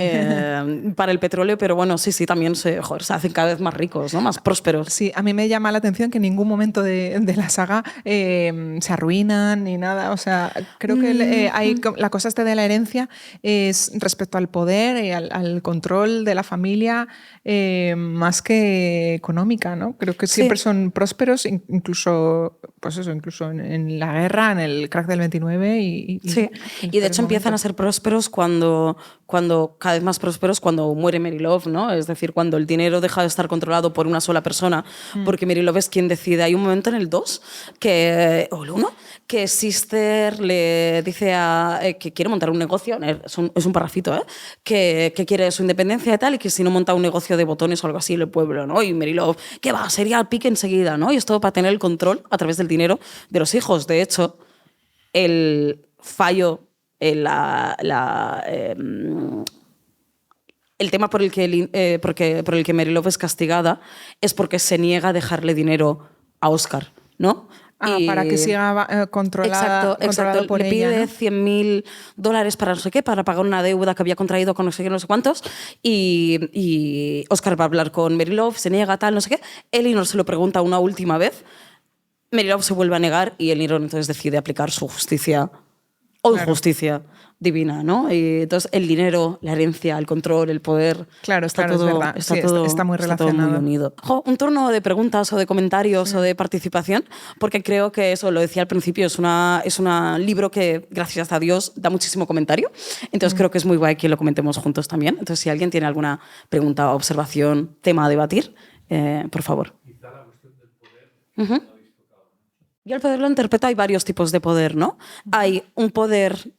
Para el petróleo, pero bueno, sí, también se hacen cada vez más ricos, ¿no? Más prósperos. Sí, a mí me llama la atención que en ningún momento de la saga se arruinan ni nada. O sea, creo que la cosa de la herencia es respecto al poder y al control de la familia más que económica, ¿no? Creo que siempre son prósperos, incluso en la guerra, en el crack del 29 y de hecho empiezan a ser prósperos cuando cada vez más prósperos cuando muere Mary Love, ¿no? Es decir, cuando el dinero deja de estar controlado por una sola persona, porque Mary Love es quien decide. Hay un momento en el 2 o el 1 que Sister le dice que quiere montar un negocio, es un parrafito, que quiere su independencia y tal, y que si no monta un negocio de botones o algo así en el pueblo, ¿no? Y Mary Love, ¿qué va? Sería al pique enseguida, ¿no? Y es todo para tener el control a través del dinero de los hijos. De hecho, el fallo, el tema por el que Mary Love es castigada es porque se niega a dejarle dinero a Oscar, ¿no? Para que siga controlado por le ella, pide, ¿no? $100,000 para no sé qué, para pagar una deuda que había contraído con no sé qué, no sé cuántos, y Oscar va a hablar con Mary Love, se niega, tal, no sé qué. Elinor se lo pregunta una última vez, Mary Love se vuelve a negar y Elinor entonces decide aplicar su justicia o injusticia divina, ¿no? Y entonces el dinero, la herencia, el control, el poder, Claro, está claro, todo, es verdad. está Sí, todo, está muy está todo muy relacionado. unido. Un turno de preguntas o de comentarios o de participación, porque creo que eso, lo decía al principio, es un libro que, gracias a Dios, da muchísimo comentario. Entonces creo que es muy guay que lo comentemos juntos también. Entonces, si alguien tiene alguna pregunta, observación, tema a debatir, por favor. Ujú. Yo el poder lo interpreto, hay varios tipos de poder, ¿no? Hay un poder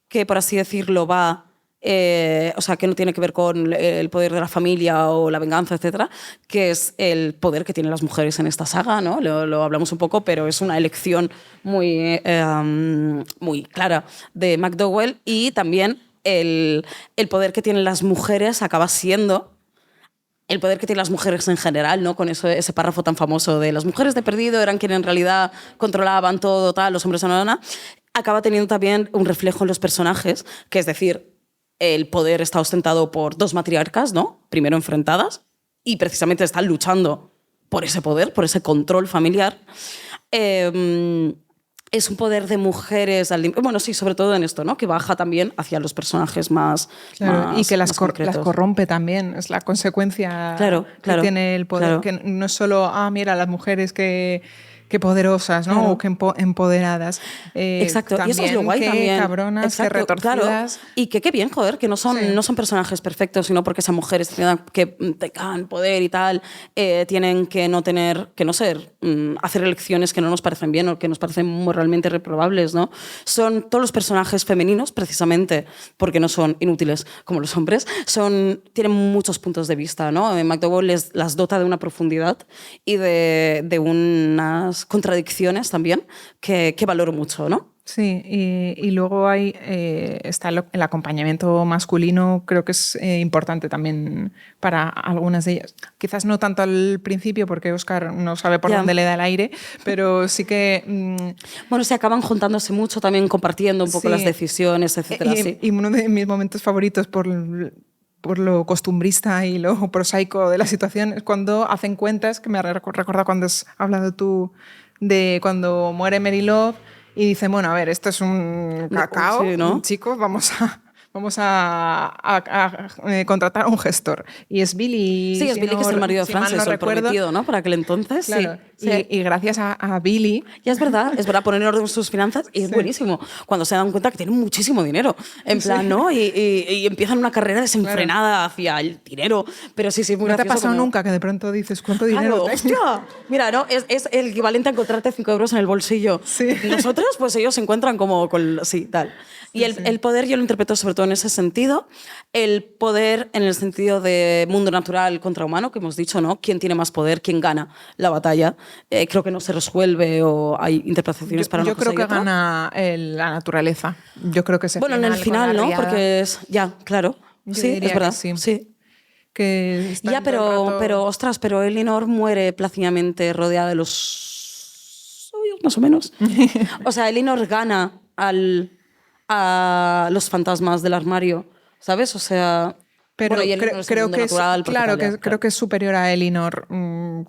que, por así decirlo, va, o sea, que no tiene que ver con el poder de la familia o la venganza, etcétera, que es el poder que tienen las mujeres en esta saga, ¿no? Lo hablamos un poco, pero es una elección muy clara de McDowell, y también el poder que tienen las mujeres acaba siendo el poder que tienen las mujeres en general, ¿no? Con ese párrafo tan famoso de las mujeres de perdido eran quienes en realidad controlaban todo, tal, los hombres no, acaba teniendo también un reflejo en los personajes, que es decir, el poder está ostentado por dos matriarcas, ¿no? Primero enfrentadas, y precisamente están luchando por ese poder, por ese control familiar. Es un poder de mujeres, bueno, sí, sobre todo en esto, ¿no? Que baja también hacia los personajes más, claro, y que las concretos. corrompe también, es la consecuencia que tiene el poder, que no es solo, mira, las mujeres que poderosas, ¿no? O que empoderadas. Exacto, y eso es lo guay también. Cabronas, exacto, que retorcidas. Claro. Y que qué bien, joder, que no son personajes perfectos, sino porque esas mujeres que tengan poder y tal, tienen que no ser, hacer elecciones que no nos parecen bien o que nos parecen moralmente reprobables, ¿no? Son todos los personajes femeninos, precisamente porque no son inútiles como los hombres, tienen muchos puntos de vista, ¿no? McDowell las dota de una profundidad y de unas contradicciones también que valoro mucho, ¿no? Sí, y luego está el acompañamiento masculino, creo que es importante también para algunas de ellas. Quizás no tanto al principio, porque Oscar no sabe por dónde le da el aire, pero sí que... Bueno, se acaban juntándose mucho, también compartiendo un poco las decisiones, etcétera. Y uno de mis momentos favoritos por lo costumbrista y lo prosaico de la situación es cuando hacen cuentas, que me recuerda cuando has hablado tú de cuando muere Mary Love y dicen, bueno, a ver, esto es un cacao, sí, ¿no? chicos, vamos a contratar a un gestor. Y es Billy. Sí, es Billy, que es el marido de Frances, el prometido, ¿no? Para aquel entonces. Claro. Sí. Y gracias a Billy. Ya es verdad, poner en orden sus finanzas, y es buenísimo. Cuando se dan cuenta que tienen muchísimo dinero, en plan, ¿no? Y empiezan una carrera desenfrenada hacia el dinero. Pero sí, muy gracioso. ¿No te ha pasado nunca que de pronto dices, ¿cuánto dinero tengo? ¡Hostia! Mira, ¿no? Es el equivalente a encontrarte 5 euros en el bolsillo. Sí. Nosotros, pues ellos se encuentran como con... Sí, tal. Y el poder yo lo interpreto sobre todo en ese sentido. El poder en el sentido de mundo natural contra humano, que hemos dicho, ¿no? ¿Quién tiene más poder? ¿Quién gana la batalla? Creo que no se resuelve o hay interpretaciones para una cosa. Yo creo que gana la naturaleza. Yo creo que en el final, ¿no? Porque es... Ya, claro. Sí, es verdad. Sí. Que ya, pero ostras, pero Elinor muere plácidamente rodeada de los suyos, más o menos. O sea, Elinor gana a los fantasmas del armario, ¿sabes? O sea... Pero creo que natural, creo que es superior a Elinor.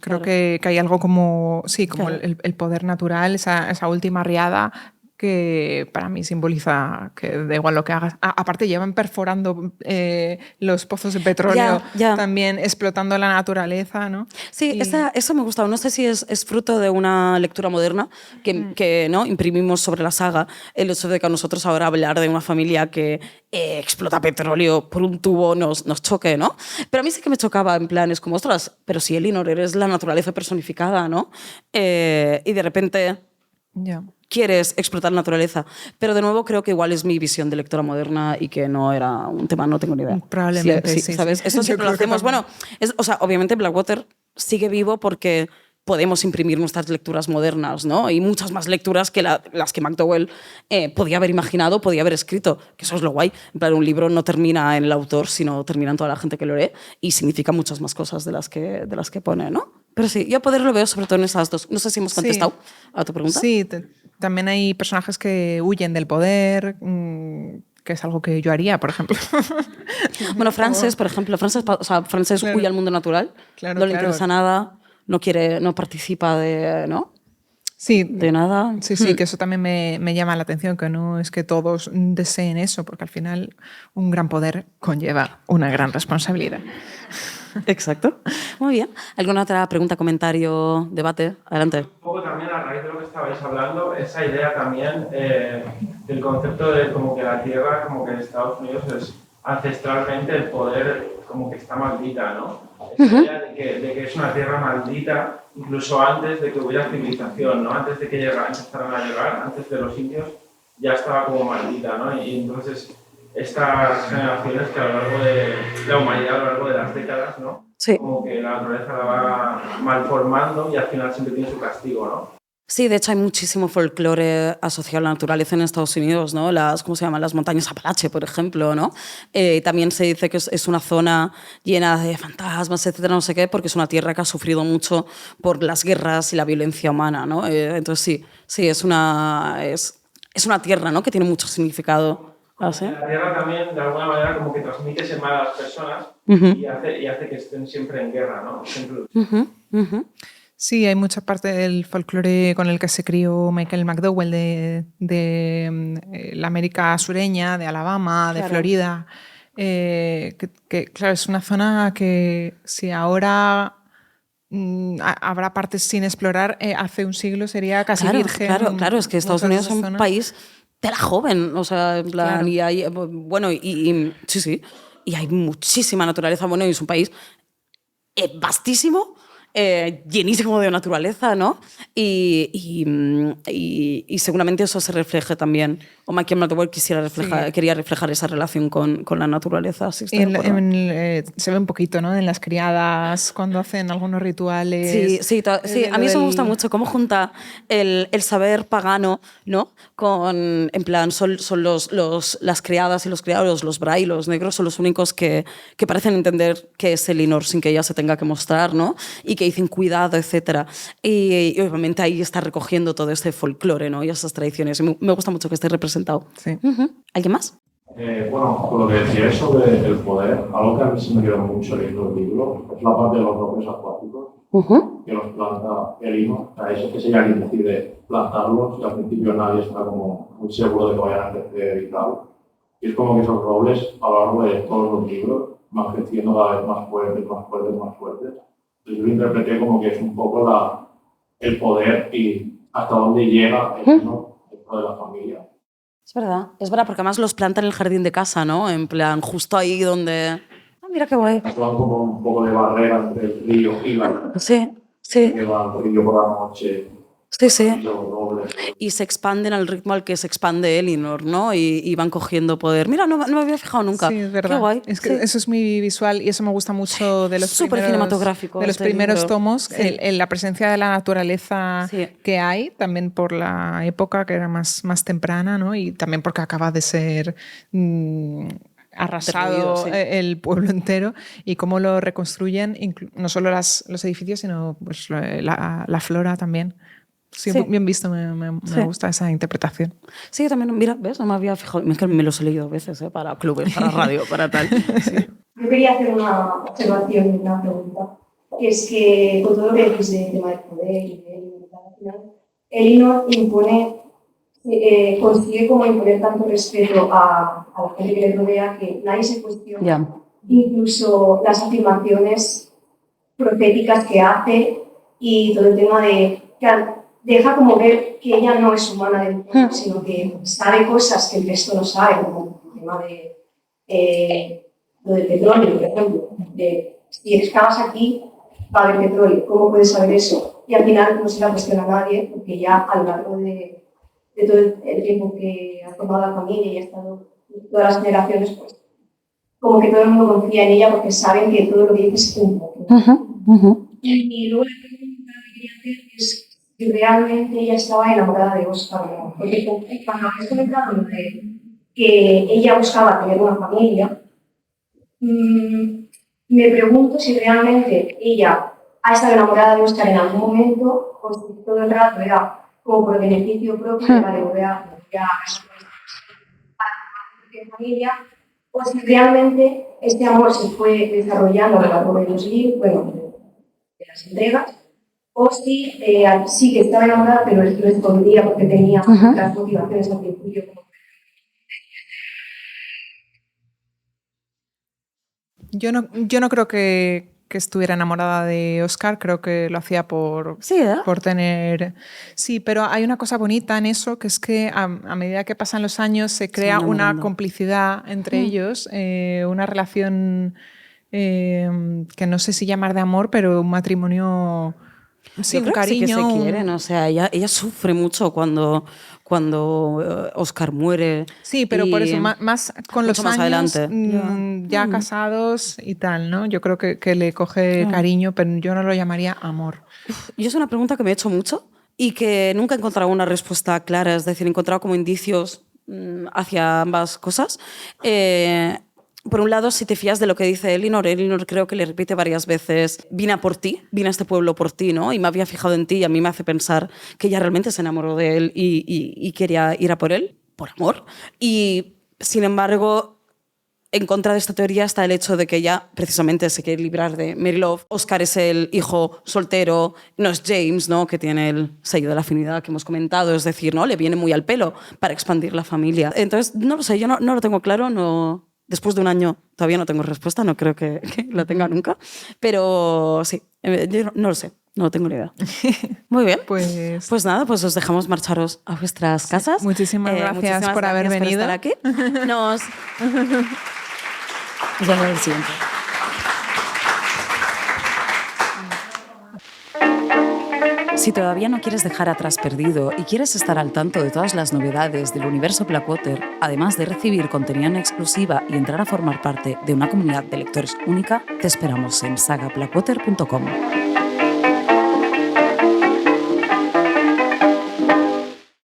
Creo que hay algo como, como el poder natural, esa última riada que para mí simboliza que da igual lo que hagas. Aparte llevan perforando los pozos de petróleo, también explotando la naturaleza, ¿no? Sí, eso me gusta. No sé si es fruto de una lectura moderna que ¿no? imprimimos sobre la saga, el hecho de que a nosotros ahora hablar de una familia que explota petróleo por un tubo nos choque, ¿no? Pero a mí sí que me chocaba en planes como, ostras, pero si Elinor eres la naturaleza personificada, ¿no? Y de repente... quieres explotar la naturaleza. Pero de nuevo creo que igual es mi visión de lectora moderna y que no era un tema, no tengo ni idea. Probablemente sí. ¿Sabes? Eso siempre lo hacemos. Bueno, o sea, obviamente Blackwater sigue vivo porque podemos imprimir nuestras lecturas modernas, ¿no? Y muchas más lecturas que las que McDowell podía haber imaginado, podía haber escrito, que eso es lo guay. En plan, un libro no termina en el autor, sino termina en toda la gente que lo lee y significa muchas más cosas de las que pone, ¿no? Pero sí, yo poder lo veo sobre todo en esas dos. No sé si hemos contestado a tu pregunta. Sí, también hay personajes que huyen del poder, que es algo que yo haría, por ejemplo. Bueno, Frances, por ejemplo. Frances huye al mundo natural, no le interesa nada, no participa de... ¿no? Sí, de nada. sí, que eso también me llama la atención, que no es que todos deseen eso, porque al final un gran poder conlleva una gran responsabilidad. Exacto. Muy bien. ¿Alguna otra pregunta, comentario, debate? Adelante. Un poco también a raíz de lo que estabais hablando, esa idea también del concepto de como que la Tierra, como que en Estados Unidos es ancestralmente el poder como que está maldita, ¿no? Esa idea de que es una Tierra maldita incluso antes de que hubiera civilización, ¿no? Antes de que empezaran a llegar, antes de los indios, ya estaba como maldita, ¿no? Y entonces estas generaciones que a lo largo de la humanidad, a lo largo de las décadas, ¿no? Sí. Como que la naturaleza la va malformando y al final siempre tiene su castigo, ¿no? Sí, de hecho hay muchísimo folclore asociado a la naturaleza en Estados Unidos, ¿no? ¿Cómo se llaman? Las montañas Apalache, por ejemplo, ¿no? También se dice que es una zona llena de fantasmas, etcétera, no sé qué, porque es una tierra que ha sufrido mucho por las guerras y la violencia humana, ¿no? Entonces sí, es una tierra, ¿no? Que tiene mucho significado. ¿Ah, sí? La tierra también, de alguna manera, como que transmite ese mal a las personas y hace que estén siempre en guerra, ¿no? Siempre. Sí, hay mucha parte del folclore con el que se crió Michael McDowell de la América sureña, de Alabama, de Florida. Claro, es una zona que si ahora habrá partes sin explorar, hace un siglo sería casi virgen. Claro, es que Estados Unidos es un país de la joven, o sea, en plan, claro. Y hay, bueno, sí, y hay muchísima naturaleza, bueno, y es un país vastísimo, llenísimo de naturaleza, ¿no? Y seguramente eso se refleje también, o Michael McDowell quería reflejar esa relación con la naturaleza. ¿Sí se ve un poquito, ¿no? En las criadas, cuando hacen algunos rituales. Sí, a mí eso me gusta mucho, cómo junta el saber pagano, ¿no? Con, en plan, son las criadas y los criados, los brai, los negros, son los únicos que parecen entender qué es Elinor sin que ella se tenga que mostrar, ¿no? Y que dicen cuidado, etc. Y obviamente ahí está recogiendo todo este folclore, ¿no? Y esas tradiciones. Me gusta mucho que esté representado. Sí. ¿Alguien más? Bueno, con lo que decíais sobre el poder, algo que a mí se me quedó mucho leyendo el libro es la parte de los robles acuáticos que los planta Elinor. O sea, eso que sería alguien decide plantarlos y al principio nadie está como muy seguro de que vayan a crecer y tal. Y es como que esos robles a lo largo de todos los libros van creciendo cada vez más fuertes, más fuertes, más fuertes. Yo lo interpreté como que es un poco el poder y hasta dónde llega dentro de la familia. Es verdad, porque además los plantan en el jardín de casa, ¿no? En plan, justo ahí donde... Ah, mira qué guay. Van como un poco de barrera entre el río y la... Sí. Que va el río por la noche. Sí. Y se expanden al ritmo al que se expande Elinor, ¿no? Y van cogiendo poder. Mira, no me había fijado nunca. Sí, es verdad. Qué guay. Es que eso es muy visual y eso me gusta mucho de los súper cinematográfico. De los primeros tomos, la presencia de la naturaleza que hay, también por la época que era más temprana, ¿no? Y también porque acaba de ser arrasado el pueblo entero y cómo lo reconstruyen, no solo los edificios, sino pues, la flora también. Sí, bien visto, me gusta esa interpretación. Sí, yo también, mira, ¿ves? No me había fijado. Es que me los he leído a veces, para clubes, para radio, para tal. Sí. Yo quería hacer una observación y una pregunta, que es que con todo lo que decís del tema del poder y de la nación, Elinor consigue como imponer tanto respeto a la gente que le rodea que nadie se cuestiona. Yeah. Incluso las afirmaciones proféticas que hace y todo el tema de... deja como ver que ella no es humana del todo, sino que sabe cosas que el resto no sabe, como el tema de lo del petróleo, por ejemplo. Si excavas aquí, va a haber petróleo. ¿Cómo puedes saber eso? Y al final no se la cuestiona a nadie, porque ya a lo largo de todo el tiempo que ha formado la familia y ha estado todas las generaciones, pues como que todo el mundo confía en ella porque saben que todo lo que dice se cumple. Y luego la pregunta que quería hacer es si realmente ella estaba enamorada de Oscar, ¿no? Porque cuando habéis comentado que ella buscaba tener una familia, me pregunto si realmente ella ha estado enamorada de Oscar en algún momento o si todo el rato era como por beneficio propio, vale, voy a casar con esta familia, o si realmente este amor se fue desarrollando a lo largo de los libros, bueno, de las entregas, o si sí que estaba enamorada, pero lo escondía porque tenía las motivaciones al principio. Yo no creo que estuviera enamorada de Oscar, creo que lo hacía por tener... Sí, pero hay una cosa bonita en eso, que es que a medida que pasan los años se crea una complicidad entre ellos, una relación que no sé si llamar de amor, pero un matrimonio... Sí, un cariño. Sí que se quieren, o sea, ella sufre mucho cuando Oscar muere. Sí, pero por eso, más con los más años, adelante. ya casados y tal, ¿no? Yo creo que le coge cariño, pero yo no lo llamaría amor. Yo es una pregunta que me he hecho mucho y que nunca he encontrado una respuesta clara, es decir, he encontrado como indicios hacia ambas cosas. Por un lado, si te fías de lo que dice Elinor creo que le repite varias veces, vine a por ti, vine a este pueblo por ti, ¿no? Y me había fijado en ti y a mí me hace pensar que ella realmente se enamoró de él y quería ir a por él, por amor. Y, sin embargo, en contra de esta teoría está el hecho de que ella precisamente se quiere librar de Mary Love. Oscar es el hijo soltero, no es James, ¿no? Que tiene el sello de la afinidad que hemos comentado, es decir, ¿no? Le viene muy al pelo para expandir la familia. Entonces, no lo sé, yo no lo tengo claro, no... Después de un año todavía no tengo respuesta, no creo que la tenga nunca, pero sí, yo no lo sé, no tengo ni idea. Muy bien, pues nada, pues os dejamos marcharos a vuestras casas. Muchísimas gracias por haber venido. Por estar aquí. Nos vemos el siguiente. Si todavía no quieres dejar atrás Perdido y quieres estar al tanto de todas las novedades del universo Blackwater, además de recibir contenido en exclusiva y entrar a formar parte de una comunidad de lectores única, te esperamos en sagablackwater.com.